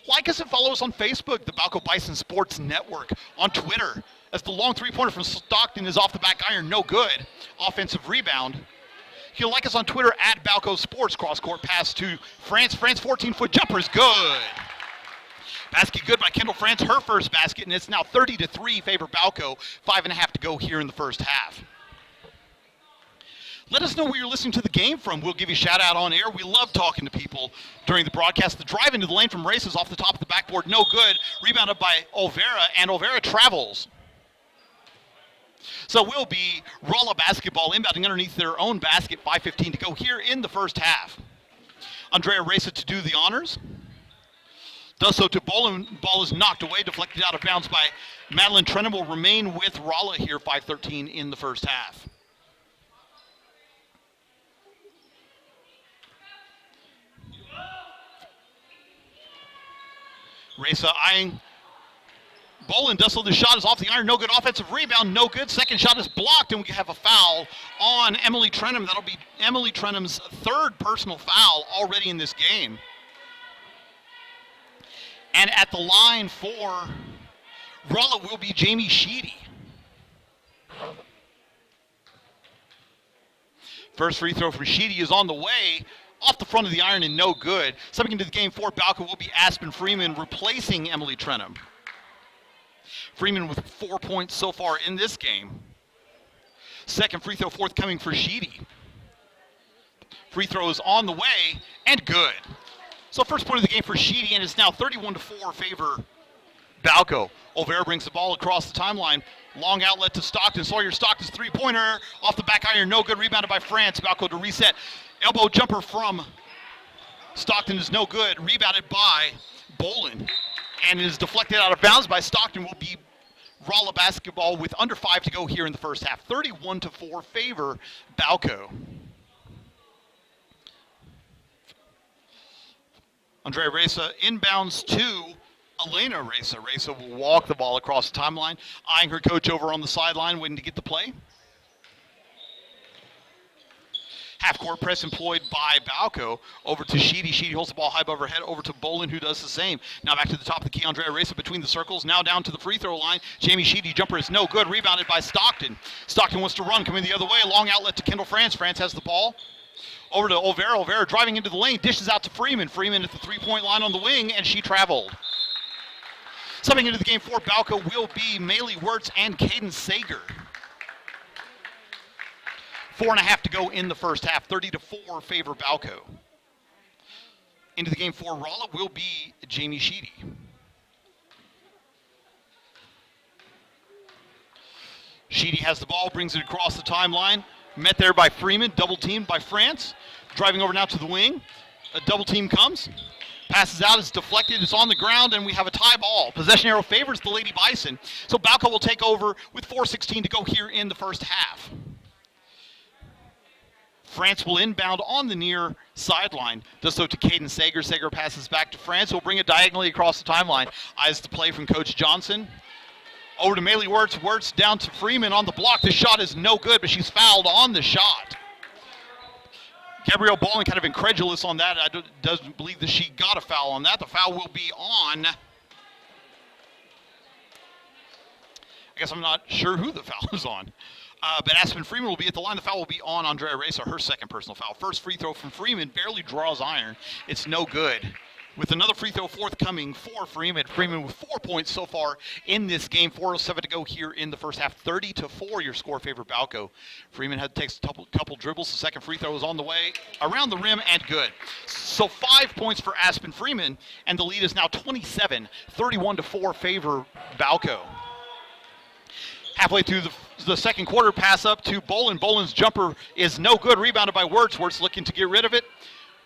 like us and follow us on Facebook, the Balko Bison Sports Network. On Twitter, as the long three-pointer from Stockton is off the back iron, no good. Offensive rebound. You can like us on Twitter at Balko Sports. Cross-court pass to France. France 14-foot jumper is good. Basket good by Kendall France, her first basket, and it's now 30-3 favor Balko. 5.5 to go here in the first half. Let us know where you're listening to the game from. We'll give you a shout out on air. We love talking to people during the broadcast. The drive into the lane from Races off the top of the backboard, no good. Rebounded by Olvera, and Olvera travels. So will be Rolla basketball inbounding underneath their own basket. 5:15 to go here in the first half. Andrea Reza to do the honors. Does so to Bolin. Ball is knocked away, deflected out of bounds by Madeline Trenum. Will remain with Rolla here. 5:13 in the first half. Reza eyeing Bolin. Dussel, the shot is off the iron. No good. Offensive rebound. No good. Second shot is blocked, and we have a foul on Emily Trenum. That'll be Emily Trenum's third personal foul already in this game. And at the line for Rolla will be Jamie Sheedy. First free throw from Sheedy is on the way. Off the front of the iron and no good. Stepping into the game for Balko will be Aspen Freeman, replacing Emily Trenum. Freeman with 4 points so far in this game. Second free throw forthcoming for Sheedy. Free throw is on the way and good. So first point of the game for Sheedy, and it's now 31-4 favor Balko. Olvera brings the ball across the timeline. Long outlet to Stockton. Sawyer Stockton's three-pointer off the back iron. No good. Rebounded by France. Balko to reset. Elbow jumper from Stockton is no good. Rebounded by Bolin. And is deflected out of bounds by Stockton. Will be Rolla basketball with under 5 to go here in the first half. 31-4 favor Balko. Andrea Reza inbounds to Elena Reza. Reza will walk the ball across the timeline, eyeing her coach over on the sideline, waiting to get the play. Half-court press employed by Balko. Over to Sheedy. Sheedy holds the ball high above her head. Over to Bolin, who does the same. Now back to the top of the key. Andrea Reza between the circles. Now down to the free throw line. Jamie Sheedy jumper is no good. Rebounded by Stockton. Stockton wants to run, coming the other way. Long outlet to Kendall France. France has the ball. Over to Olvera. Olvera driving into the lane. Dishes out to Freeman. Freeman at the three-point line on the wing, and she traveled. Stepping into the game for Balko will be Maylee Wirtz and Caden Sager. 4.5 to go in the first half. 30-4 favor Balko. Into the game for Rolla will be Jamie Sheedy. Sheedy has the ball, brings it across the timeline. Met there by Freeman, double teamed by France. Driving over now to the wing. A double team comes. Passes out, it's deflected, it's on the ground, and we have a tie ball. Possession arrow favors the Lady Bison. So Balko will take over with 4:16 to go here in the first half. France will inbound on the near sideline. Does so to Caden Sager. Sager passes back to France. Will bring it diagonally across the timeline. Eyes the play from Coach Johnson. Over to Maylee Wirtz. Wirtz down to Freeman on the block. The shot is no good, but she's fouled on the shot. Gabrielle Bolin kind of incredulous on that. Doesn't believe that she got a foul on that. The foul will be on. I guess I'm not sure who the foul is on. But Aspen Freeman will be at the line. The foul will be on Andrea Reza, her second personal foul. First free throw from Freeman barely draws iron. It's no good. With another free throw forthcoming for Freeman. Freeman with 4 points so far in this game. 4:07 to go here in the first half. 30-4 your score favor Balko. Freeman takes a couple dribbles. The second free throw is on the way. Around the rim and good. So 5 points for Aspen Freeman. And the lead is now 27. 31-4 favor Balko. Halfway through the second quarter, pass up to Bolin. Bolin's jumper is no good. Rebounded by Wirtz. Wirtz looking to get rid of it.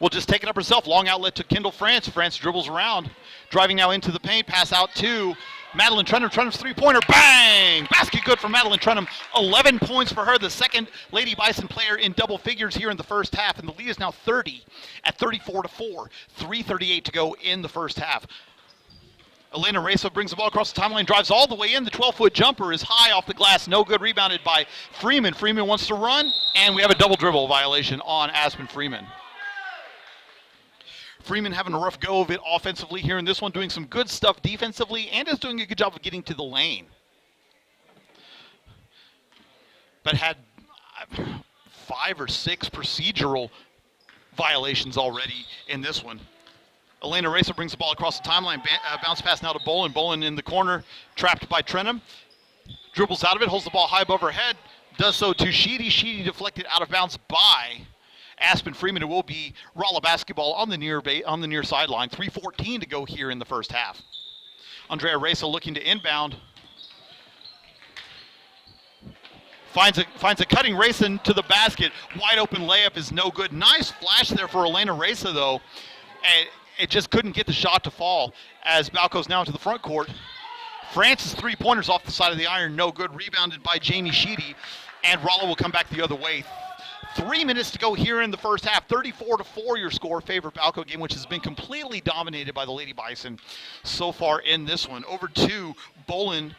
Will just take it up herself. Long outlet to Kendall France. France dribbles around. Driving now into the paint. Pass out to Madeline Trenum. Trenum's three-pointer. Bang! Basket good for Madeline Trenum. 11 points for her. The second Lady Bison player in double figures here in the first half. And the lead is now 30 at 34-4. 3:38 to go in the first half. Elena Reza brings the ball across the timeline, drives all the way in. The 12-foot jumper is high off the glass. No good. Rebounded by Freeman. Freeman wants to run, and we have a double dribble violation on Aspen Freeman. Freeman having a rough go of it offensively here in this one, doing some good stuff defensively, and is doing a good job of getting to the lane. But had 5 or 6 procedural violations already in this one. Elena Reza brings the ball across the timeline. Bounce pass now to Bolin. Bolin in the corner, trapped by Trenum. Dribbles out of it, holds the ball high above her head. Does so to Sheedy. Sheedy deflected out of bounds by Aspen Freeman. It will be Rolla basketball on the near sideline. 3:14 to go here in the first half. Andrea Reza looking to inbound. Finds a cutting racing to the basket. Wide open layup is no good. Nice flash there for Elena Reza, though. And it just couldn't get the shot to fall as Balko's now into the front court. France's three-pointers off the side of the iron, no good. Rebounded by Jamie Sheedy, and Rolla will come back the other way. 3 minutes to go here in the first half. 34-4 your score, favor Balko game, which has been completely dominated by the Lady Bison so far in this one. Over to Bolin.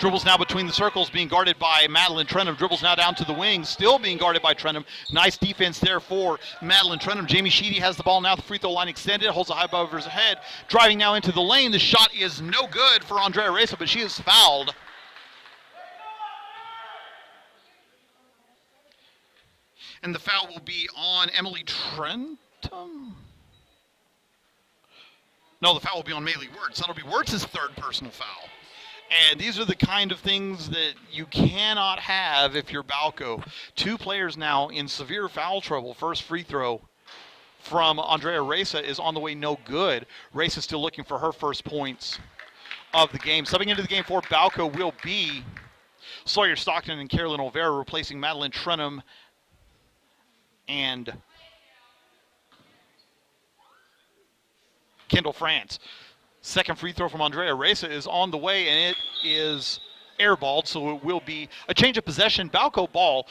Dribbles now between the circles, being guarded by Madeline Trenum. Dribbles now down to the wing, still being guarded by Trenum. Nice defense there for Madeline Trenum. Jamie Sheedy has the ball now, the free throw line extended, holds a high above her head. Driving now into the lane. The shot is no good for Andrea Reza, but she is fouled. And the foul will be on Emily Trentum. No, the foul will be on Maylee Wirtz. That'll be Wirtz's third personal foul. And these are the kind of things that you cannot have if you're Balko. Two players now in severe foul trouble. First free throw from Andrea Reza is on the way, no good. Reza still looking for her first points of the game. Subbing into the game for Balko will be Sawyer Stockton and Carolyn Olvera, replacing Madeline Trenum and Kendall France. Second free throw from Andrea Reza is on the way, and it is airballed, so it will be a change of possession. Balko ball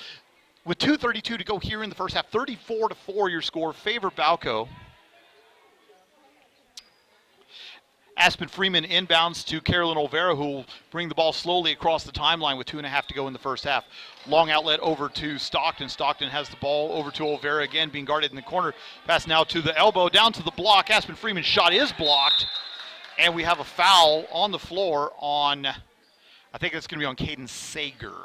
with 2:32 to go here in the first half. 34-4 your score, favor Balko. Aspen Freeman inbounds to Carolyn Olvera, who will bring the ball slowly across the timeline with 2.5 to go in the first half. Long outlet over to Stockton. Stockton has the ball over to Olvera again, being guarded in the corner. Pass now to the elbow, down to the block. Aspen Freeman's shot is blocked. And we have a foul on the floor on, I think it's going to be on Caden Sager.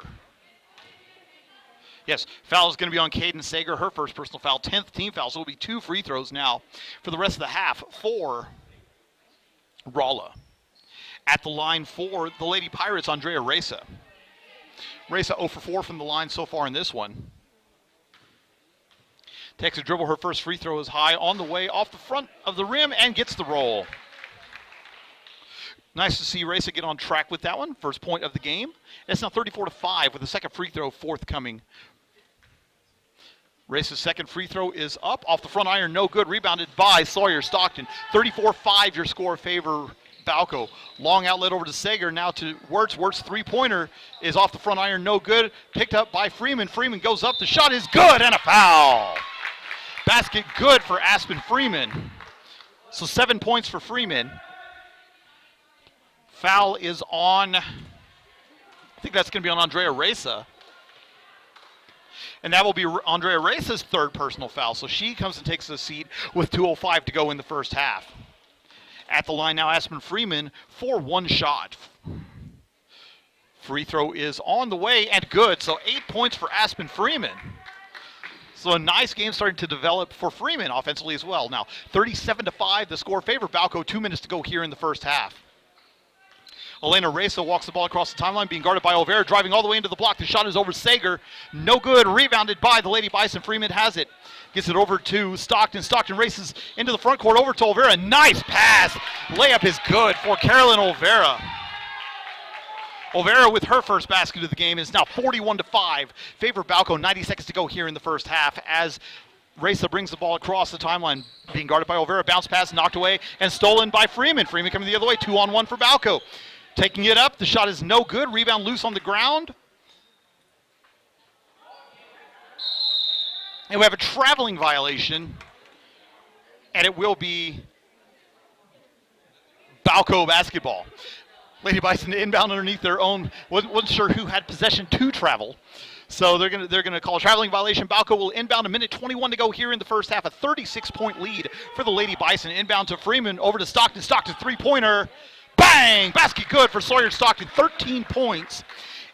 Yes, foul is going to be on Caden Sager, her first personal foul, 10th team foul. So it will be 2 free throws now for the rest of the half for Rolla. At the line for the Lady Pirates, Andrea Reza. Reza 0 for 4 from the line so far in this one. Takes a dribble, her first free throw is high, on the way off the front of the rim and gets the roll. Nice to see Reza get on track with that one. First point of the game. It's now 34-5 with the second free throw forthcoming. Reza's second free throw is up. Off the front iron, no good. Rebounded by Sawyer Stockton. 34-5 your score, favor Balko. Long outlet over to Sager, now to Wirtz. Wirtz three-pointer is off the front iron, no good. Picked up by Freeman. Freeman goes up. The shot is good and a foul. Basket good for Aspen Freeman. So 7 points for Freeman. Foul is on, I think that's going to be on Andrea Reza. And that will be Andrea Reza's third personal foul. So she comes and takes a seat with 2:05 to go in the first half. At the line now, Aspen Freeman for one shot. Free throw is on the way and good. So 8 points for Aspen Freeman. So a nice game starting to develop for Freeman offensively as well. Now 37-5, the score favor Balko. 2 minutes to go here in the first half. Elena Reza walks the ball across the timeline, being guarded by Olvera, driving all the way into the block. The shot is over Sager. No good. Rebounded by the Lady Bison. Freeman has it. Gets it over to Stockton. Stockton races into the front court over to Olvera. Nice pass. Layup is good for Carolyn Olvera. Olvera with her first basket of the game is now 41-5. Favor Balko. 90 seconds to go here in the first half as Reza brings the ball across the timeline, being guarded by Olvera. Bounce pass knocked away and stolen by Freeman. Freeman coming the other way. 2-on-1 for Balko. Taking it up, the shot is no good. Rebound loose on the ground. And we have a traveling violation. And it will be Balko basketball. Lady Bison inbound underneath their own. Wasn't sure who had possession to travel. So they're gonna call a traveling violation. Balko will inbound, a minute 21 to go here in the first half. A 36-point lead for the Lady Bison. Inbound to Freeman, over to Stockton. Stockton three-pointer. Bang! Basket good for Sawyer Stockton, 13 points.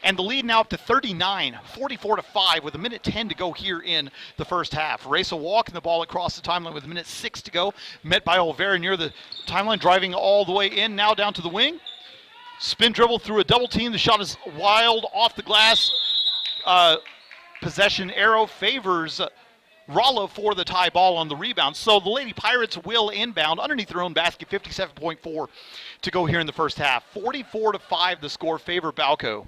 And the lead now up to 39, 44-5 with a minute 10 to go here in the first half. Reza walking the ball across the timeline with a minute 6 to go. Met by Olvera near the timeline, driving all the way in, now down to the wing. Spin dribble through a double team. The shot is wild off the glass. Possession arrow favors Rolla for the tie ball on the rebound. So the Lady Pirates will inbound underneath their own basket, 57.4 to go here in the first half. 44-5 the score, favor Balko.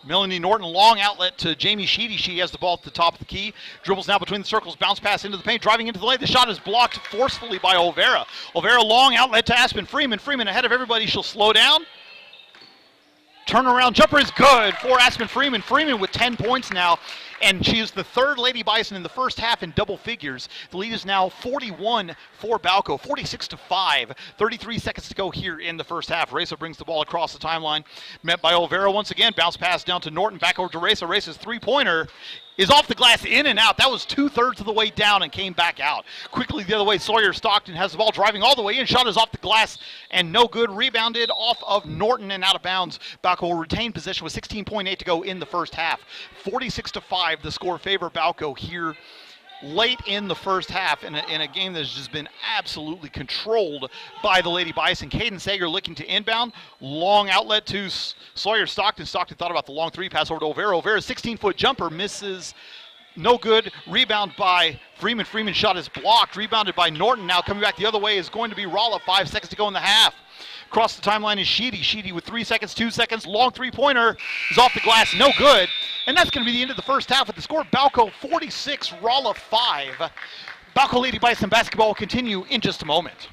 Melanie Norton, long outlet to Jamie Sheedy. She has the ball at the top of the key. Dribbles now between the circles, bounce pass into the paint, driving into the lane. The shot is blocked forcefully by Olvera. Olvera, long outlet to Aspen Freeman. Freeman ahead of everybody. She'll slow down. Turnaround jumper is good for Aspen Freeman. Freeman with 10 points now, and she is the third Lady Bison in the first half in double figures. The lead is now 41 for Balko, 46-5. 33 seconds to go here in the first half. Reza brings the ball across the timeline, met by Olvera once again. Bounce pass down to Norton, back over to Reza. Reza's three-pointer is off the glass, in and out. That was 2/3 of the way down and came back out. Quickly the other way, Sawyer Stockton has the ball driving all the way in. Shot is off the glass and no good. Rebounded off of Norton and out of bounds. Balko will retain possession with 16.8 to go in the first half. 46-5 the score, favor Balko here late in the first half in a game that's just been absolutely controlled by the Lady Bison. Caden Sager looking to inbound. Long outlet to Sawyer Stockton. Stockton thought about the long three pass over to Olvera. Olvera's 16-foot jumper misses. No good. Rebound by Freeman. Freeman's shot is blocked. Rebounded by Norton. Now coming back the other way is going to be Rolla. 5 seconds to go in the half. Across the timeline is Sheedy. Sheedy with 3 seconds, 2 seconds. Long three-pointer is off the glass. No good. And that's going to be the end of the first half with the score. Balko 46, Rolla 5. Balko Lady Bison basketball will continue in just a moment.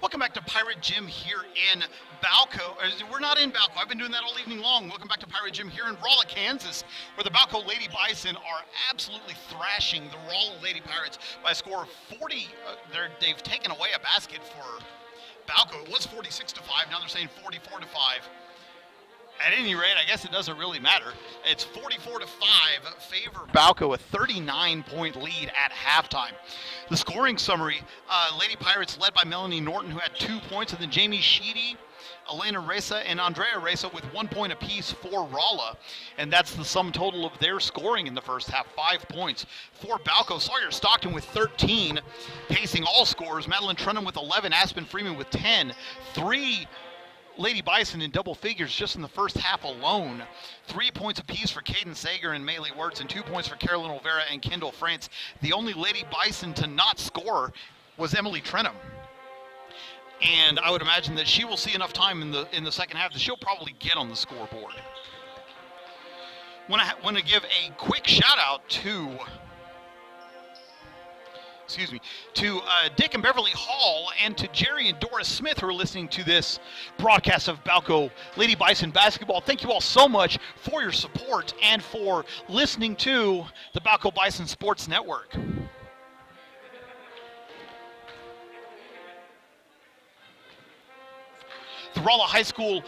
Welcome back to Pirate Gym here in Balko. We're not in Balko. I've been doing that all evening long. Welcome back to Pirate Gym here in Rolla, Kansas, where the Balko Lady Bison are absolutely thrashing the Rolla Lady Pirates by a score of 40. They've taken away a basket for Balko. It was 46-5. Now they're saying 44-5. At any rate, I guess it doesn't really matter. It's 44-5, favor Balko, a 39-point lead at halftime. The scoring summary, Lady Pirates led by Melanie Norton, who had 2 points, and then Jamie Sheedy, Elena Reza, and Andrea Reza with 1 point apiece for Rolla. And that's the sum total of their scoring in the first half, 5 points. For Balko, Sawyer Stockton with 13, pacing all scores. Madeline Trenham with 11, Aspen Freeman with 10. 3 Lady Bison in double figures just in the first half alone. 3 points apiece for Caden Sager and Maylee Wirtz, and 2 points for Carolyn Olvera and Kendall France. The only Lady Bison to not score was Emily Trenham. And I would imagine that she will see enough time in the second half that she'll probably get on the scoreboard. Want to give a quick shout out to excuse me, to Dick and Beverly Hall, and to Jerry and Doris Smith who are listening to this broadcast of Balko Lady Bison basketball. Thank you all so much for your support and for listening to the Balko Bison Sports Network. The Rolla High School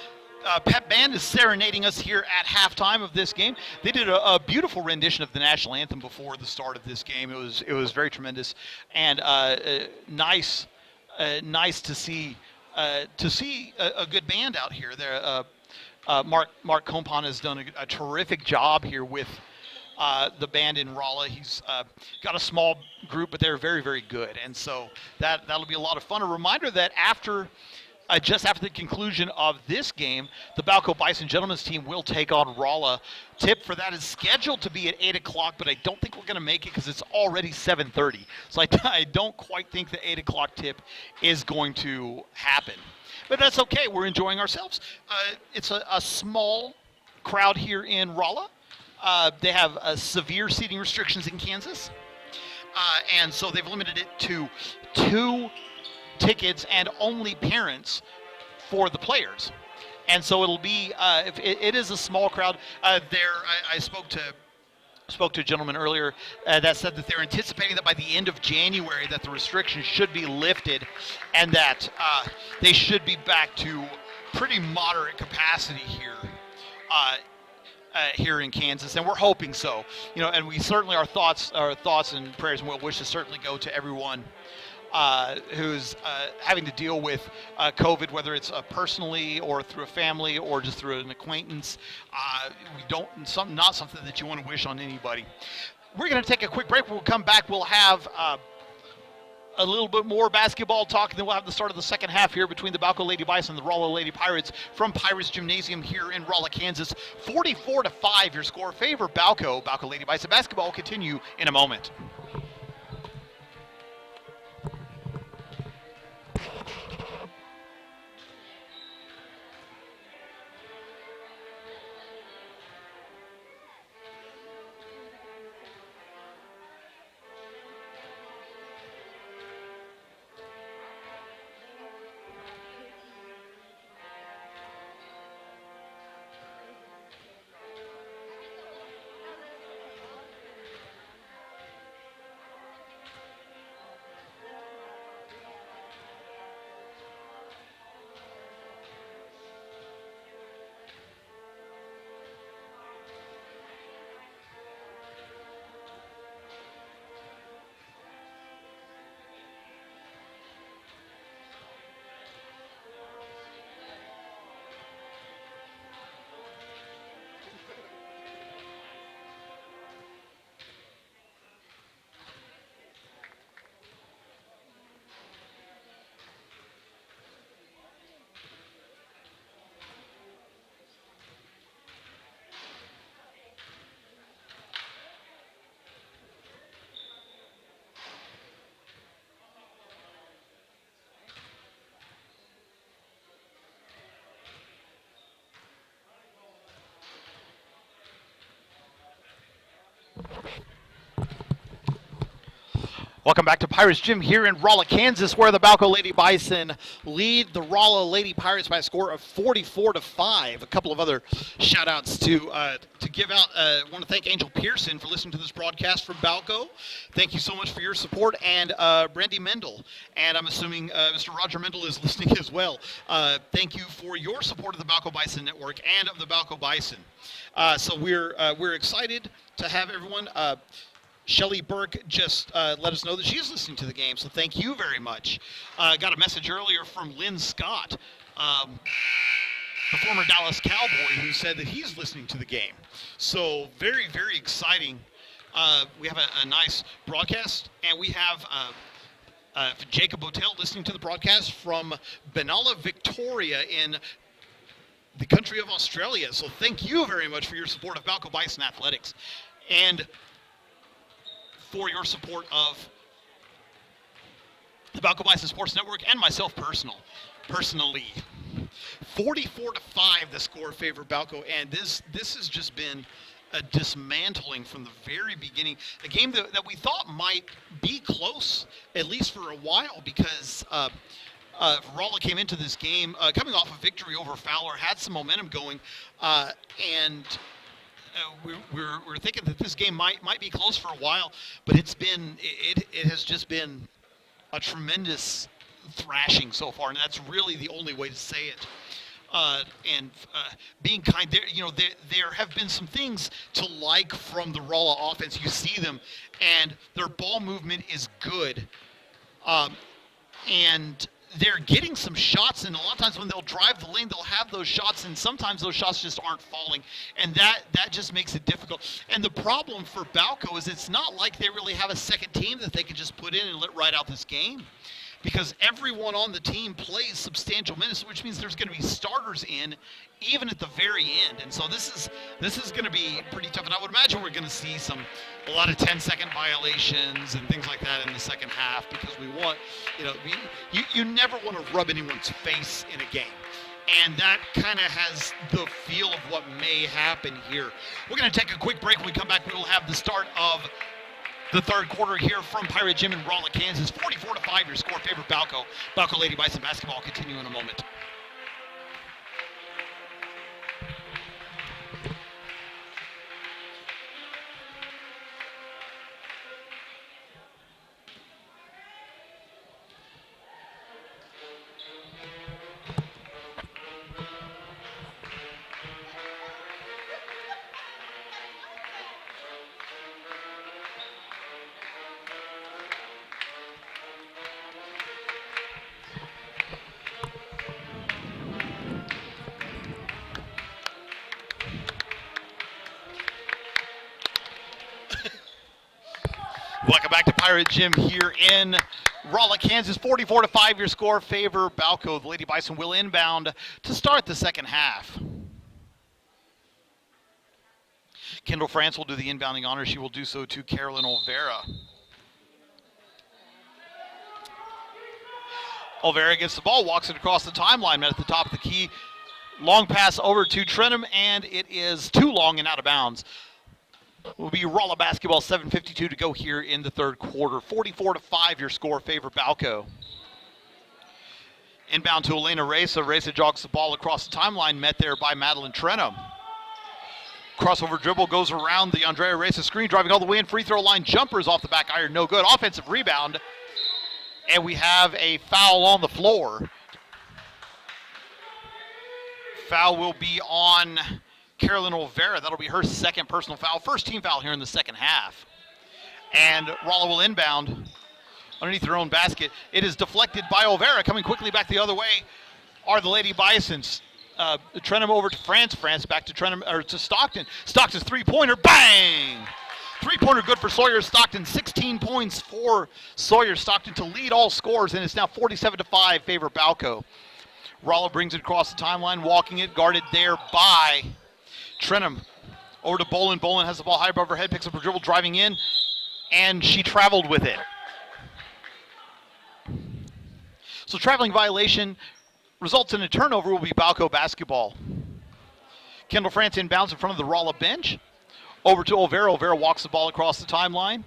pep band is serenading us here at halftime of this game. They did a beautiful rendition of the national anthem before the start of this game. It was very tremendous and nice to see a good band out here. There, Mark Kompon has done a terrific job here with the band in Rolla. He's got a small group, but they're very, very good, and so that'll be a lot of fun. A reminder that just after the conclusion of this game, the Balko Bison gentlemen's team will take on Rolla. Tip for that is scheduled to be at 8 o'clock, but I don't think we're going to make it because it's already 7:30. So I don't quite think the 8 o'clock tip is going to happen. But that's okay. We're enjoying ourselves. It's a small crowd here in Rolla. They have severe seating restrictions in Kansas. And so they've limited it to 2 tickets and only parents for the players, and so it'll be it is a small crowd there. I spoke to a gentleman earlier that said that they're anticipating that by the end of January that the restrictions should be lifted and that they should be back to pretty moderate capacity here in Kansas, and we're hoping so. And we certainly our thoughts and prayers and well wishes certainly go to everyone who's having to deal with COVID, whether it's personally or through a family or just through an acquaintance. Not something that you want to wish on anybody. We're going to take a quick break. When we'll come back, we'll have a little bit more basketball talk, and then we'll have the start of the second half here between the Balko Lady Bison and the Rolla Lady Pirates from Pirates Gymnasium here in Rolla, Kansas. 44-5, your score favor Balko. Balko Lady Bison basketball will continue in a moment. Welcome back to Pirates Gym here in Rolla, Kansas, where the Balko Lady Bison lead the Rolla Lady Pirates by a score of 44-5. A couple of other shout-outs to give out. I want to thank Angel Pearson for listening to this broadcast from Balko. Thank you so much for your support. And Brandy Mendel, and I'm assuming Mr. Roger Mendel is listening as well. Thank you for your support of the Balko Bison Network and of the Balko Bison. So we're excited to have everyone. Shelly Burke just let us know that she is listening to the game, so thank you very much. Got a message earlier from Lynn Scott, the former Dallas Cowboy, who said that he's listening to the game. So very, very exciting. We have a nice broadcast, and we have Jacob Hotel listening to the broadcast from Benalla, Victoria in the country of Australia. So thank you very much for your support of Balko Bison Athletics. And for your support of the Balko Bison Sports Network and myself personally. 44-5 the score favor Balko, and this has just been a dismantling from the very beginning. A game that we thought might be close, at least for a while, because Rolla came into this game coming off a victory over Fowler, had some momentum going, and we're thinking that this game might be close for a while, but it has just been a tremendous thrashing so far, and that's really the only way to say it. Being kind, there have been some things to like from the Rolla offense. You see them, and their ball movement is good, and they're getting some shots. And a lot of times when they'll drive the lane, they'll have those shots, and sometimes those shots just aren't falling, and that just makes it difficult. And the problem for Balko is it's not like they really have a second team that they can just put in and let ride out this game, because everyone on the team plays substantial minutes, which means there's going to be starters in even at the very end. And so this is going to be pretty tough. And I would imagine we're going to see a lot of 10-second violations and things like that in the second half, because we want, you never want to rub anyone's face in a game. And that kind of has the feel of what may happen here. We're going to take a quick break. When we come back, we will have the start of the third quarter here from Pirate Gym in Rolla, Kansas. 44-5, your score favor Balko. Balko Lady Bison basketball continue in a moment. Welcome back to Pirate Gym here in Rolla, Kansas. 44-5, your score favor Balko. The Lady Bison will inbound to start the second half. Kendall France will do the inbounding honor. She will do so to Carolyn Olvera. Olvera gets the ball, walks it across the timeline, met at the top of the key. Long pass over to Trenum, and it is too long and out of bounds. Will be Rolla basketball, 7:52 to go here in the third quarter. 44-5, your score favor Balko. Inbound to Elena Reza. Reza jogs the ball across the timeline, met there by Madeline Trenum. Crossover dribble goes around the Andrea Reza screen, driving all the way in. Free throw line jumpers off the back iron, no good. Offensive rebound, and we have a foul on the floor. Foul will be on Carolyn Olvera. That'll be her second personal foul. First team foul here in the second half. And Rolla will inbound underneath their own basket. It is deflected by Olvera. Coming quickly back the other way are the Lady Bisons. Trenum over to France. France back to Trenum, or to Stockton. Stockton's three-pointer, bang! Three-pointer good for Sawyer Stockton. 16 points for Sawyer Stockton to lead all scores, and it's now 47-5 favor Balko. Rolla brings it across the timeline, walking it, guarded there by Trenum. Over to Bolin. Bolin has the ball high above her head, picks up her dribble, driving in, and she traveled with it. So traveling violation results in a turnover, will be Balko basketball. Kendall France inbounds in front of the Rolla bench. Over to Olvera. Olvera walks the ball across the timeline.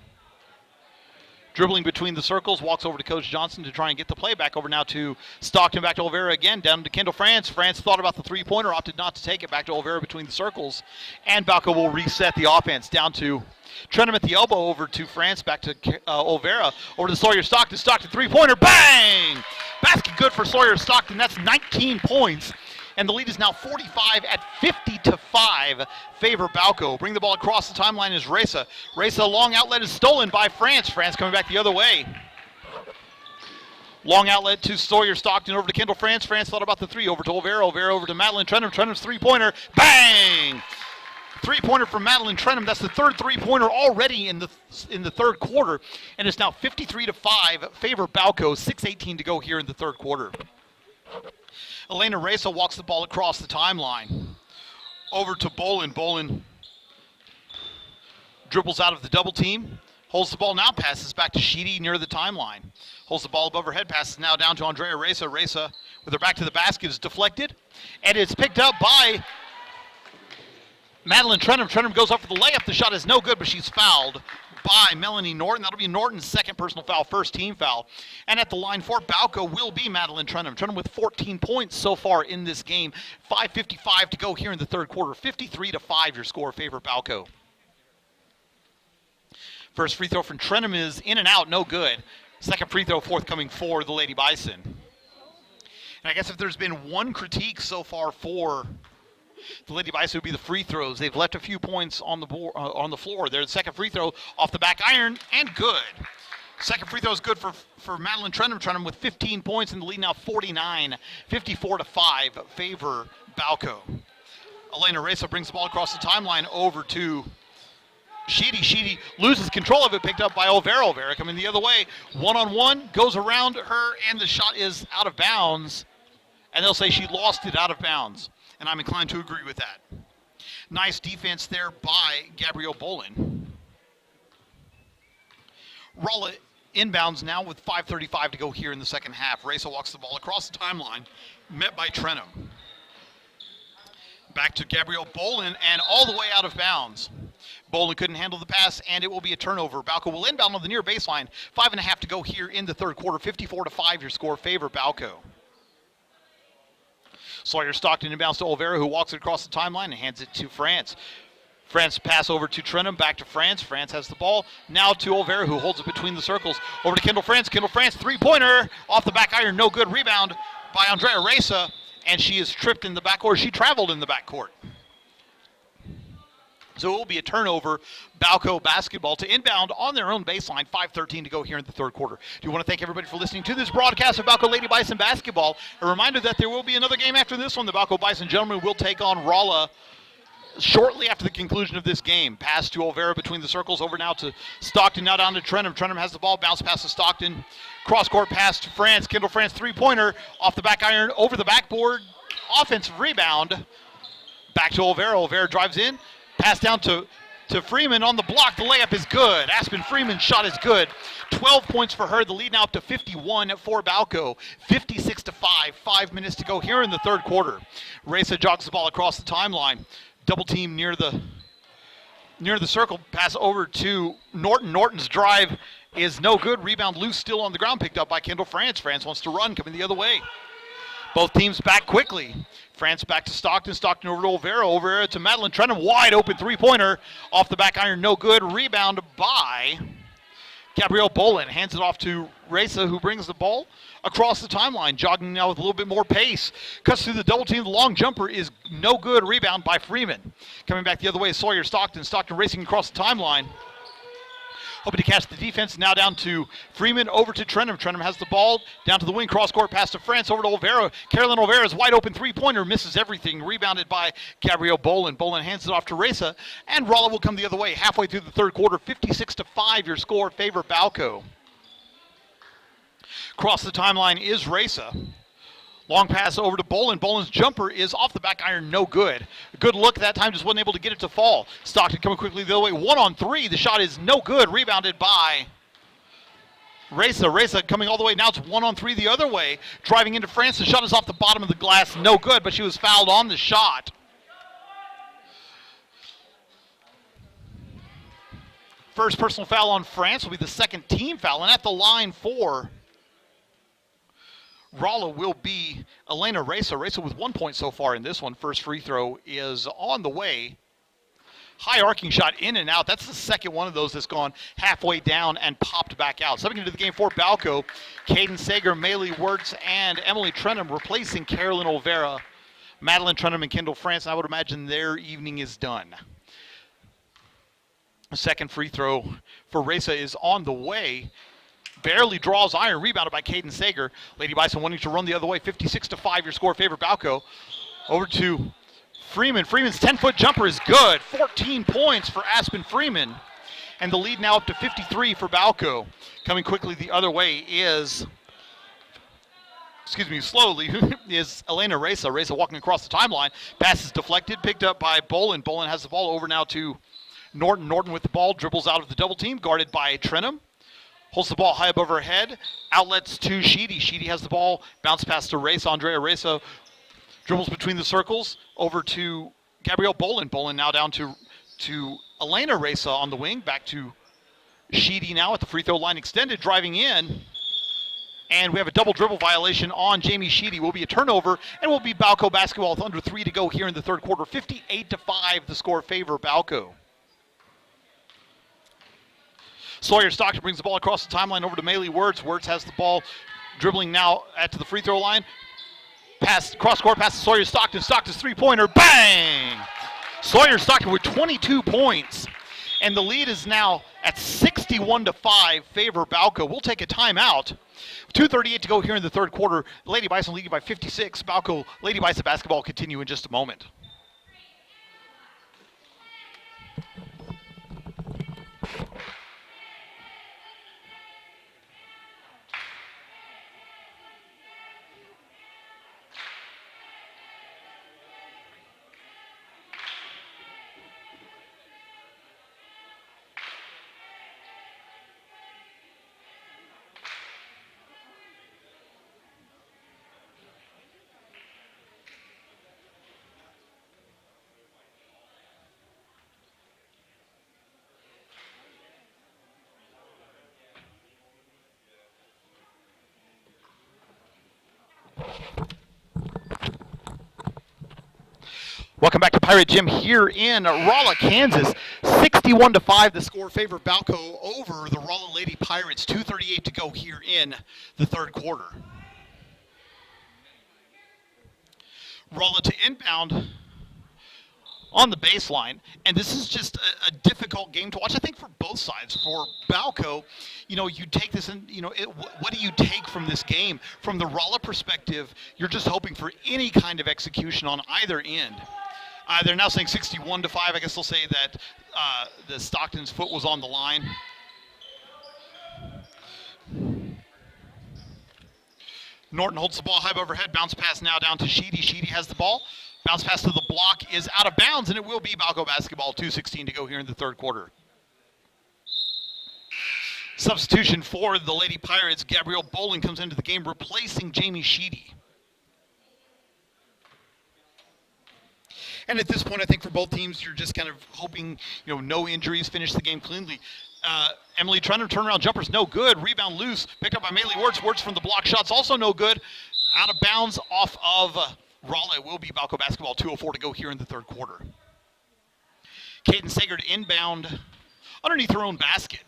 Dribbling between the circles, walks over to Coach Johnson to try and get the play. Back over now to Stockton, back to Olvera again, down to Kendall France. France thought about the three-pointer, opted not to take it. Back to Olvera between the circles. And Balko will reset the offense down to Trenum at the elbow, over to France, back to Olvera, over to Sawyer Stockton. Stockton three-pointer, bang! Basket good for Sawyer Stockton. That's 19 points. And the lead is now 45 at 50-5, favor Balko. Bring the ball across the timeline is Reza. Reza, long outlet is stolen by France. France coming back the other way. Long outlet to Sawyer Stockton, over to Kendall France. France thought about the three, over to Olvera. Olvera over to Madeline Trenum. Trenum's three-pointer, bang! Three-pointer from Madeline Trenum. That's the third three-pointer already in the third quarter. And it's now 53-5, favor Balko. 6:18 to go here in the third quarter. Elena Reza walks the ball across the timeline. Over to Bolin. Bolin dribbles out of the double team. Holds the ball now, passes back to Sheedy near the timeline. Holds the ball above her head, passes now down to Andrea Reza. Reza with her back to the basket is deflected. And it's picked up by Madeline Trenum. Trenum goes up for the layup. The shot is no good, but she's fouled by Melanie Norton. That'll be Norton's second personal foul, first team foul. And at the line for Balko will be Madeline Trenum. Trenum with 14 points so far in this game. 5:55 to go here in the third quarter. 53-5 your score, favor Balko. First free throw from Trenum is in and out, no good. Second free throw forthcoming for the Lady Bison. And I guess if there's been one critique so far for the Lady Bison, would be the free throws. They've left a few points on the board, on the floor. Their second free throw off the back iron and good. Second free throw is good for Madeline Trenum. Trenum with 15 points in the lead now, 49, 54-5, favor Balko. Elena Reza brings the ball across the timeline over to Sheedy. Sheedy loses control of it, picked up by Olvera. Olvera coming the other way. One-on-one, goes around her, and the shot is out of bounds. And they'll say she lost it out of bounds. And I'm inclined to agree with that. Nice defense there by Gabrielle Bolin. Rolla inbounds now with 5:35 to go here in the second half. Reza walks the ball across the timeline, met by Trenum. Back to Gabrielle Bolin, and all the way out of bounds. Bolin couldn't handle the pass, and it will be a turnover. Balko will inbound on the near baseline. 5.5 to go here in the third quarter. 54-5 your score, favor Balko. Sawyer Stockton inbounds to Olvera, who walks it across the timeline and hands it to France. France pass over to Trenum, back to France. France has the ball. Now to Olvera, who holds it between the circles. Over to Kendall France. Kendall France, three-pointer. Off the back iron, no good. Rebound by Andrea Reza, and she is tripped in the backcourt. She traveled in the backcourt. So it will be a turnover. Balko basketball to inbound on their own baseline. 5:13 to go here in the third quarter. Do you want to thank everybody for listening to this broadcast of Balko Lady Bison basketball? A reminder that there will be another game after this one. The Balko Bison gentlemen will take on Rolla shortly after the conclusion of this game. Pass to Olvera between the circles. Over now to Stockton. Now down to Trenum. Trenum has the ball. Bounce pass to Stockton. Cross-court pass to France. Kendall France, three-pointer. Off the back iron. Over the backboard. Offensive rebound. Back to Olvera. Olvera drives in. Pass down to Freeman on the block. The layup is good. Aspen Freeman's shot is good. 12 points for her. The lead now up to 51 for Balko. 56-5. 5 minutes to go here in the third quarter. Reza jogs the ball across the timeline. Double team near the circle. Pass over to Norton. Norton's drive is no good. Rebound loose, still on the ground. Picked up by Kendall France. France wants to run, coming the other way. Both teams back quickly. France back to Stockton. Stockton over to Olvera. Olvera to Madeline Trenum. Wide open three-pointer. Off the back iron, no good. Rebound by Gabrielle Bolin. Hands it off to Reza, who brings the ball across the timeline. Jogging now with a little bit more pace. Cuts through the double team. The long jumper is no good. Rebound by Freeman. Coming back the other way, Sawyer Stockton. Stockton racing across the timeline. Hoping to catch the defense. Now down to Freeman, over to Trenum. Trenum has the ball. Down to the wing, cross-court pass to France, over to Olvera. Carolyn Olvera's wide open three-pointer, misses everything. Rebounded by Gabrielle Bolin. Bolin hands it off to Reza, and Rolla will come the other way. Halfway through the third quarter, 56-5 your score, favor Balko. Across the timeline is Reza. Long pass over to Bolin. Bolin's jumper is off the back iron, no good. Good look that time, just wasn't able to get it to fall. Stockton coming quickly the other way. 1-on-3. The shot is no good. Rebounded by Reza. Reza coming all the way. Now it's 1-on-3 the other way. Driving into France. The shot is off the bottom of the glass, no good, but she was fouled on the shot. First personal foul on France will be the second team foul, and at the line for Rolla will be Elena Reza. Reza with 1 point so far in this one. First free throw is on the way. High arcing shot in and out. That's the second one of those that's gone halfway down and popped back out. Stepping into the game for Balko, Caden Sager, Maylee Wirtz, and Emily Trenum replacing Carolyn Olvera, Madeline Trenum, and Kendall France. And I would imagine their evening is done. Second free throw for Reza is on the way. Barely draws iron, rebounded by Caden Sager. Lady Bison wanting to run the other way. 56-5 your score, favor Balko. Over to Freeman. Freeman's 10-foot jumper is good. 14 points for Aspen Freeman. And the lead now up to 53 for Balko. Coming quickly the other way is, slowly, is Elena Reza. Reza walking across the timeline. Pass is deflected, picked up by Bolin. Bolin has the ball over now to Norton. Norton with the ball, dribbles out of the double team, guarded by Trenum. Holds the ball high above her head. Outlets to Sheedy. Sheedy has the ball. Bounce pass to Reza. Andrea Reza dribbles between the circles. Over to Gabrielle Bolin. Bolin now down to Elena Reza on the wing. Back to Sheedy now at the free throw line extended, driving in. And we have a double dribble violation on Jamie Sheedy. Will be a turnover, and will be Balko basketball with under 3 to go here in the third quarter. 58-5, the score favor Balko. Sawyer Stockton brings the ball across the timeline over to Maylee Wirtz. Wirtz has the ball dribbling now to the free throw line. Pass, cross-court pass to Sawyer Stockton. Stockton's three-pointer, bang! Sawyer Stockton with 22 points. And the lead is now at 61-5, favor Balko. We'll take a timeout. 2:38 to go here in the third quarter. Lady Bison leading by 56. Balko Lady Bison basketball continue in just a moment. Welcome back to Pirate Gym here in Rolla, Kansas. 61-5, the score favor Balko over the Rolla Lady Pirates. 2:38 to go here in the third quarter. Rolla to inbound on the baseline, and this is just a difficult game to watch, I think, for both sides. For Balko, you take this and, what do you take from this game? From the Rolla perspective, you're just hoping for any kind of execution on either end. They're now saying 61-5. I guess they'll say that the Stockton's foot was on the line. Norton holds the ball high overhead. Bounce pass now down to Sheedy. Sheedy has the ball. Bounce pass to the block is out of bounds, and it will be Balko basketball. 2:16 to go here in the third quarter. Substitution for the Lady Pirates. Gabrielle Bolin comes into the game, replacing Jamie Sheedy. And at this point, I think for both teams, you're just kind of hoping, no injuries, finish the game cleanly. Emily Trenham, turnaround jumper's no good. Rebound loose, picked up by Maylee Wirtz. Wirtz from the block shot's also no good. Out of bounds off of Rolla. It will be Balko basketball. 2:04 to go here in the third quarter. Caden Sager to inbound underneath her own basket.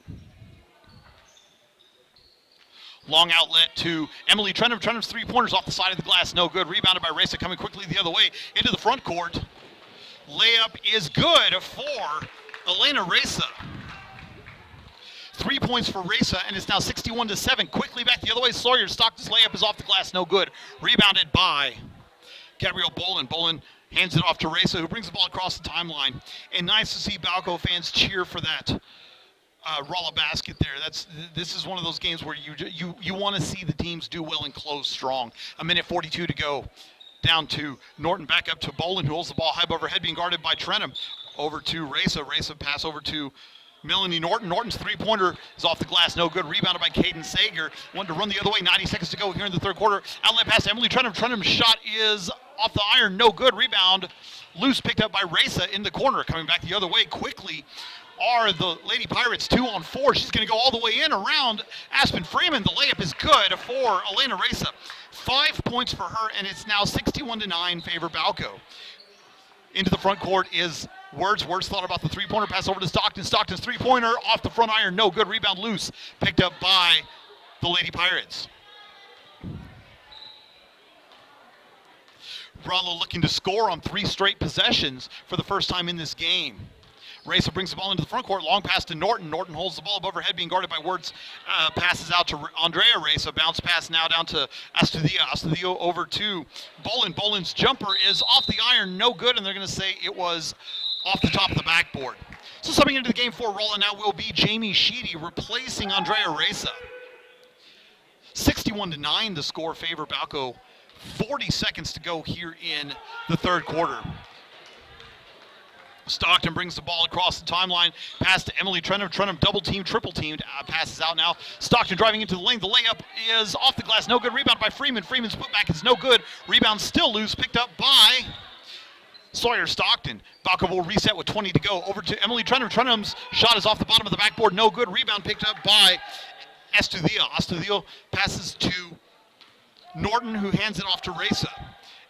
Long outlet to Emily Trenham. Trenham's three-pointers off the side of the glass, no good. Rebounded by Reza, coming quickly the other way into the front court. Layup is good for Elena Reza. 3 points for Reza, and it's now 61-7. Quickly back the other way. Sawyer Stockton's layup is off the glass, no good. Rebounded by Gabrielle Bolin. Bolin hands it off to Reza, who brings the ball across the timeline. And nice to see Balko fans cheer for that Rolla basket there. This is one of those games where you want to see the teams do well and close strong. 1:42 to go. Down to Norton, back up to Bolin, who holds the ball high above her head, being guarded by Trenham. Over to Reza. Reza pass over to Melanie Norton. Norton's three-pointer is off the glass, no good. Rebounded by Caden Sager. Wanted to run the other way. 90 seconds to go here in the third quarter. Outlet pass to Emily Trenham. Trenham's shot is off the iron, no good. Rebound loose, picked up by Reza in the corner. Coming back the other way quickly are the Lady Pirates. 2-on-4. She's going to go all the way in around Aspen Freeman. The layup is good for Elena Reza. 5 points for her, and it's now 61-9 favor Balko. Into the front court is Wirtz. Wirtz thought about the three-pointer pass over to Stockton. Stockton's three-pointer off the front iron, no good. Rebound loose, picked up by the Lady Pirates. Rolla looking to score on 3 straight possessions for the first time in this game. Reza brings the ball into the front court. Long pass to Norton. Norton holds the ball above her head, being guarded by Wirtz. Passes out to Andrea Reza. Bounce pass now down to Astudillo. Astudillo over to Bolin. Bolin's jumper is off the iron, no good, and they're going to say it was off the top of the backboard. So subbing into the game for Rolla now will be Jamie Sheedy, replacing Andrea Reza. 61-9, the score favor Balko. 40 seconds to go here in the third quarter. Stockton brings the ball across the timeline. Pass to Emily Trenham. Trenham double-teamed, triple-teamed. Passes out now. Stockton driving into the lane. The layup is off the glass. No good. Rebound by Freeman. Freeman's putback is no good. Rebound still loose. Picked up by Sawyer Stockton. Balko will reset with 20 to go. Over to Emily Trenum. Trenum's shot is off the bottom of the backboard. No good. Rebound picked up by Estudio. Estudio passes to Norton, who hands it off to Reza.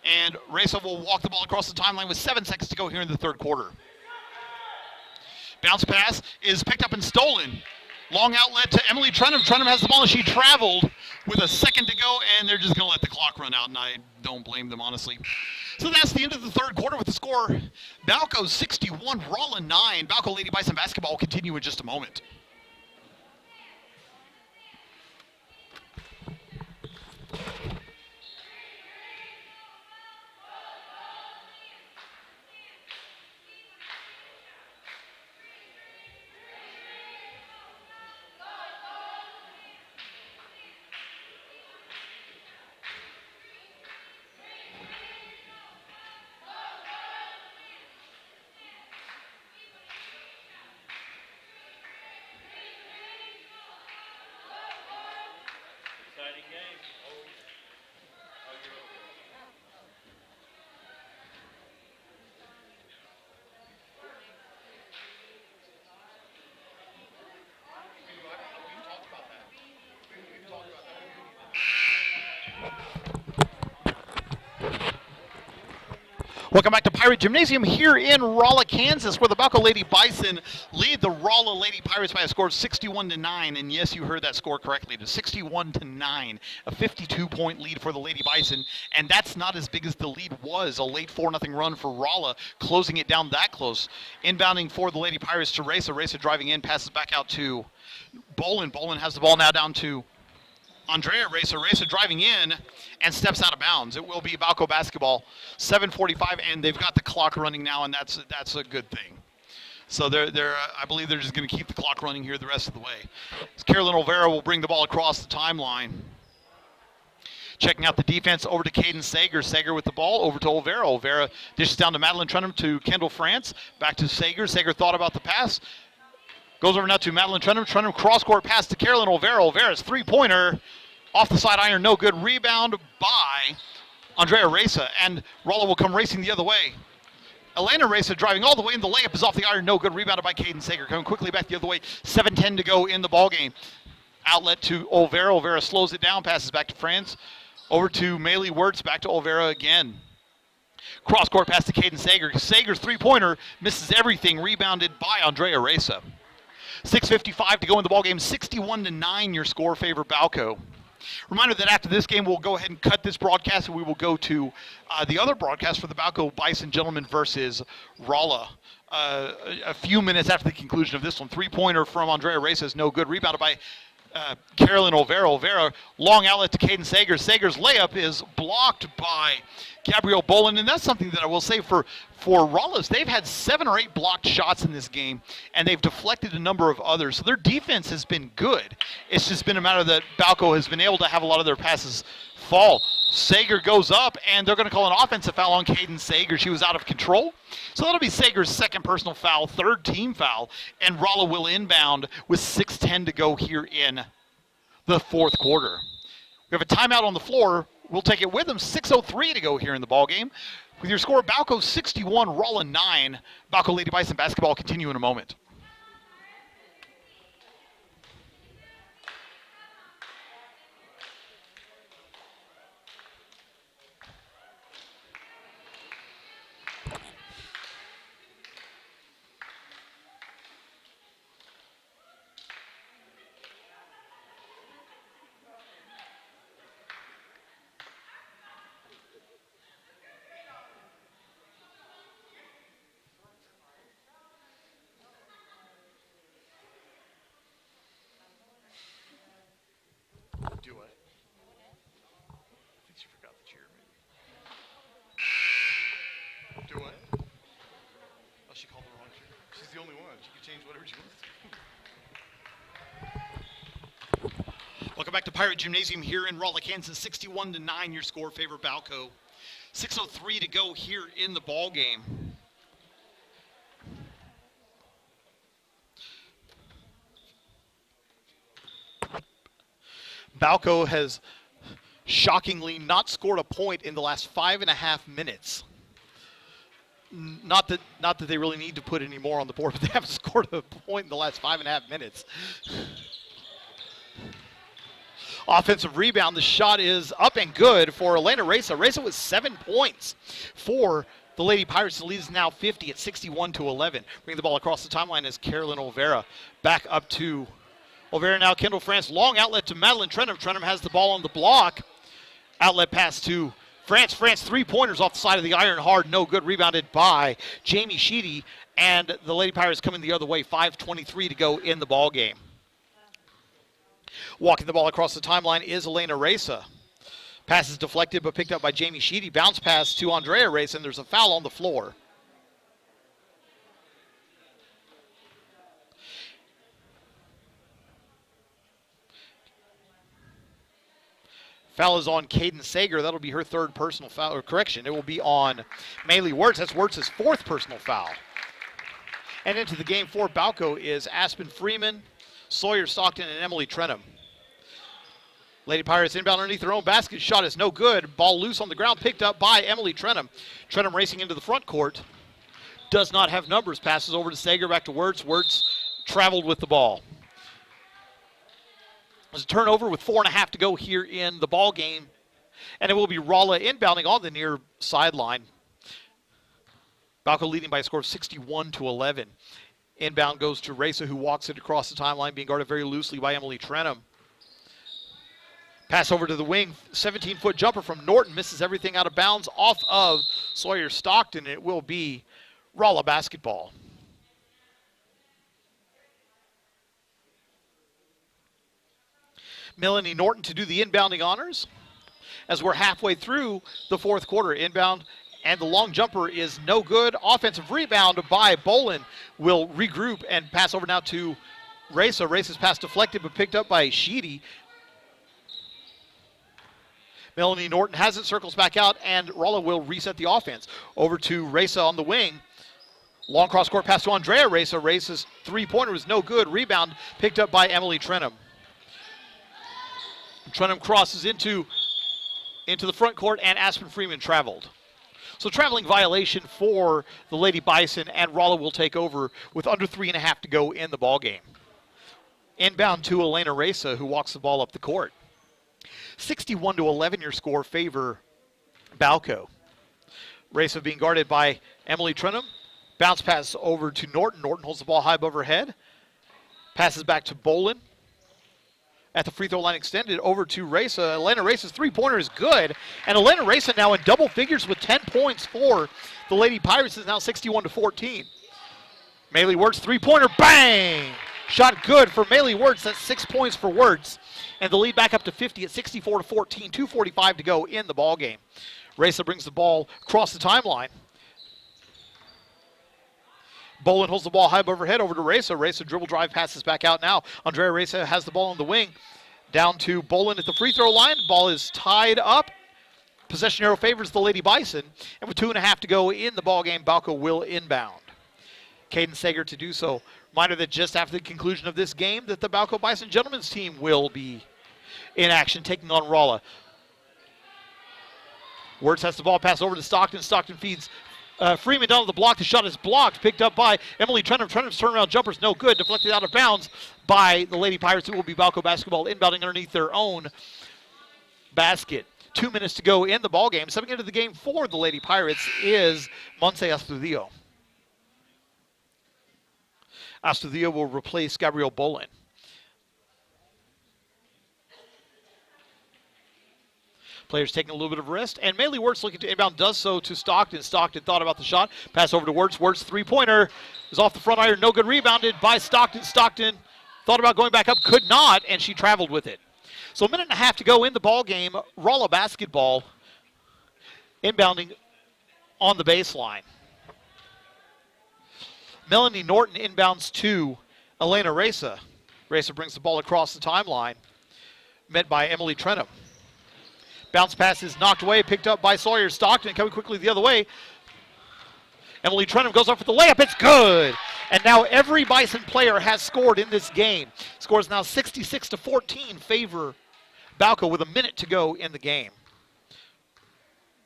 And Reza will walk the ball across the timeline with 7 seconds to go here in the third quarter. Bounce pass is picked up and stolen. Long outlet to Emily Trenum. Trenum has the ball, and she traveled with a second to go, and they're just going to let the clock run out, and I don't blame them, honestly. So that's the end of the third quarter with the score. Balko 61, Rolla 9. Balko Lady Bison basketball will continue in just a moment. Welcome back to Pirate Gymnasium here in Rolla, Kansas, where the Balko Lady Bison lead the Rolla Lady Pirates by a score of 61-9. And yes, you heard that score correctly. To 61-9, a 52-point lead for the Lady Bison. And that's not as big as the lead was. A late 4-0 run for Rolla, closing it down that close. Inbounding for the Lady Pirates to Reza. Reza driving in, passes back out to Bolin. Bolin has the ball now down to Andrea Reza. Reza driving in and steps out of bounds. It will be Balko basketball. 7:45, and they've got the clock running now, and that's a good thing. So I believe they're just going to keep the clock running here the rest of the way. Carolyn Olvera will bring the ball across the timeline. Checking out the defense over to Caden Sager. Sager with the ball over to Olvera. Olvera dishes down to Madeline Trenum to Kendall France. Back to Sager. Sager thought about the pass. Goes over now to Madeline Trenum. Trenum cross-court pass to Carolyn Olvera. Olvera's three-pointer off the side iron. No good. Rebound by Andrea Reza. And Rolla will come racing the other way. Elena Reza driving all the way in. The layup is off the iron. No good. Rebounded by Caden Sager. Coming quickly back the other way. 7:10 to go in the ballgame. Outlet to Olvera. Olvera slows it down. Passes back to France. Over to Maylee Wirtz. Back to Olvera again. Cross-court pass to Caden Sager. Sager's three-pointer misses everything. Rebounded by Andrea Reza. 6:55 to go in the ballgame. 61-9 your score favor Balko. Reminder that after this game, we'll go ahead and cut this broadcast, and we will go to the other broadcast for the Balko Bison Gentlemen versus Rolla. A few minutes after the conclusion of this one. Three-pointer from Andrea Reza is no good. Rebounded by Carolyn Olvera. Olvera, long outlet to Caden Sager. Sager's layup is blocked by Gabrielle Bolin, and that's something that I will say for Rolla's. They've had 7 or 8 blocked shots in this game, and they've deflected a number of others. So their defense has been good. It's just been a matter that Balko has been able to have a lot of their passes fall. Sager goes up, and they're going to call an offensive foul on Caden Sager. She was out of control. So that'll be Sager's second personal foul, third team foul, and Rolla will inbound with 6:10 to go here in the fourth quarter. We have a timeout on the floor. We'll take it with them. 6:03 to go here in the ballgame. With your score, Balko 61, Rolla 9. Balko Lady Bison basketball continue in a moment. Do it. I think she forgot the chair, maybe. Do it. Oh, she called the wrong chair. She's the only one. She can change whatever she wants to. Welcome back to Pirate Gymnasium here in Rolla, Kansas. 61-9 your score favor Balko. 6:03 to go here in the ball game. Balko has shockingly not scored a point in the last 5.5 minutes. Not that they really need to put any more on the board, but they haven't scored a point in the last 5.5 minutes. Offensive rebound. The shot is up and good for Elena Reza. Reza with 7 points for the Lady Pirates. The lead is now 50 at 61-11. Bring the ball across the timeline as Carolyn Olvera back up to Olvera now. Kendall France. Long outlet to Madeline Trenum. Trenum has the ball on the block. Outlet pass to France. France 3-pointers off the side of the iron. Hard. No good. Rebounded by Jamie Sheedy. And the Lady Pirates coming the other way. 5:23 to go in the ball game. Walking the ball across the timeline is Elena Reza. Pass is deflected but picked up by Jamie Sheedy. Bounce pass to Andrea Reza, and there's a foul on the floor. Foul is on Caden Sager. That'll be her 3rd personal foul, or correction. It will be on Maylee Wirtz. That's Wirtz's 4th personal foul. And into the game for Balko is Aspen Freeman, Sawyer Stockton, and Emily Trenum. Lady Pirates inbound underneath their own basket. Shot is no good. Ball loose on the ground, picked up by Emily Trenum. Trenum racing into the front court. Does not have numbers. Passes over to Sager, back to Wirtz. Wirtz traveled with the ball. There's a turnover with 4.5 to go here in the ball game. And it will be Rolla inbounding on the near sideline. Balko leading by a score of 61-11. Inbound goes to Reza, who walks it across the timeline, being guarded very loosely by Emily Trenum. Pass over to the wing, 17-foot jumper from Norton, misses everything out of bounds off of Sawyer Stockton. It will be Rolla basketball. Melanie Norton to do the inbounding honors as we're halfway through the 4th quarter. Inbound, and the long jumper is no good. Offensive rebound by Bolin will regroup and pass over now to Reza. Reza's pass deflected but picked up by Sheedy. Melanie Norton has it, circles back out, and Rolla will reset the offense. Over to Reza on the wing. Long cross-court pass to Andrea Reza. Reza's 3-pointer was no good. Rebound picked up by Emily Trenum. Trenum crosses into the front court, and Aspen Freeman traveled. So traveling violation for the Lady Bison, and Rolla will take over with under 3.5 to go in the ballgame. Inbound to Elena Reza, who walks the ball up the court. 61-11 your score favor Balko. Reza being guarded by Emily Trenum. Bounce pass over to Norton. Norton holds the ball high above her head. Passes back to Bolin. At the free throw line extended over to Reza. Elena Reza's 3-pointer is good. And Elena Reza now in double figures with 10 points for the Lady Pirates. Is now 61-14. Maylee Wirtz 3-pointer, bang! Shot good for Maylee Wirtz. That's 6 points for Wirtz. And the lead back up to 50 at 64-14. 2:45 to go in the ball game. Reza brings the ball across the timeline. Bolin holds the ball high above her head over to Reza. Reza dribble drive, passes back out now. Andrea Reza has the ball on the wing. Down to Bolin at the free throw line. Ball is tied up. Possession arrow favors the Lady Bison. And with 2.5 to go in the ball game, Balko will inbound. Caden Sager to do so. Reminder that just after the conclusion of this game that the Balko Bison gentlemen's team will be in action, taking on Rolla. Wirtz has the ball, pass over to Stockton. Stockton feeds Freeman down to the block. The shot is blocked, picked up by Emily Trenum. Trenum's turnaround jumper's no good, deflected out of bounds by the Lady Pirates. It will be Balko basketball inbounding underneath their own basket. 2 minutes to go in the ball game. Stepping into the game for the Lady Pirates is Monse Astudillo. Astudillo will replace Gabrielle Bolin. Players taking a little bit of rest, and Maylee Wirtz looking to inbound, does so to Stockton. Stockton thought about the shot, pass over to Wirtz. Wirtz 3-pointer is off the front iron, no good, rebounded by Stockton. Stockton thought about going back up, could not, and she traveled with it. So 1.5 to go in the ball game. Rolla basketball inbounding on the baseline. Melanie Norton inbounds to Elena Reza. Reza brings the ball across the timeline, met by Emily Trenum. Bounce pass is knocked away, picked up by Sawyer Stockton, coming quickly the other way. Emily Trenum goes up for the layup, it's good! And now every Bison player has scored in this game. Score is now 66-14, favor Balko with 1 minute to go in the game.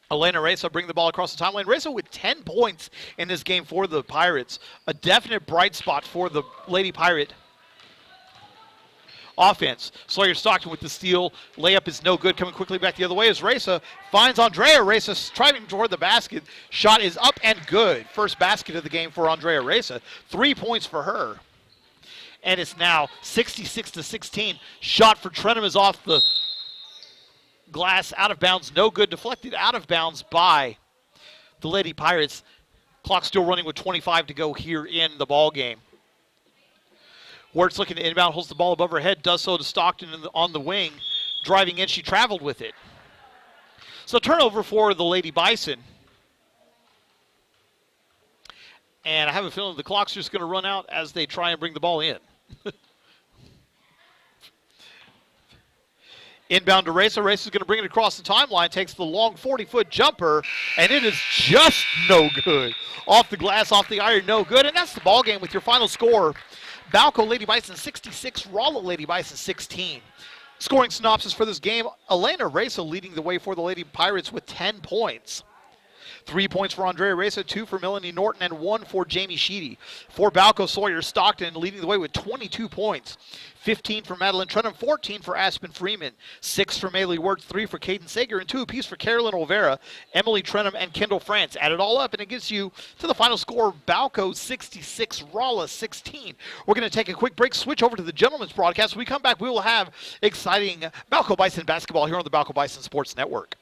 Elena Reza bring the ball across the timeline. Reza with 10 points in this game for the Pirates. A definite bright spot for the Lady Pirate offense. Sawyer Stockton with the steal. Layup is no good. Coming quickly back the other way as Reza finds Andrea. Reza striving toward the basket. Shot is up and good. First basket of the game for Andrea Reza. 3 points for her. And it's now 66-16. Shot for Trenum is off the glass, out of bounds, no good. Deflected out of bounds by the Lady Pirates. Clock still running with 25 to go here in the ball game. Wertz looking to inbound, holds the ball above her head, does so to Stockton on the wing. Driving in, she traveled with it. So turnover for the Lady Bison. And I have a feeling the clock's just going to run out as they try and bring the ball in. Inbound to Reza. Reza's going to bring it across the timeline, takes the long 40-foot jumper, and it is just no good. Off the glass, off the iron, no good. And that's the ball game with your final score. Balko Lady Bison 66, Rolla Lady Bison 16. Scoring synopsis for this game, Elena Reza leading the way for the Lady Pirates with 10 points. 3 points for Andrea Reza, 2 for Melanie Norton, and 1 for Jamie Sheedy. For Balko Sawyer Stockton leading the way with 22 points. 15 for Madeline Trenum, 14 for Aspen Freeman, 6 for Maylee Wertz, 3 for Caden Sager, and 2 apiece for Carolyn Olvera, Emily Trenum, and Kendall France. Add it all up, and it gets you to the final score, Balko 66, Rolla 16. We're going to take a quick break, switch over to the gentlemen's broadcast. When we come back, we will have exciting Balko Bison basketball here on the Balko Bison Sports Network.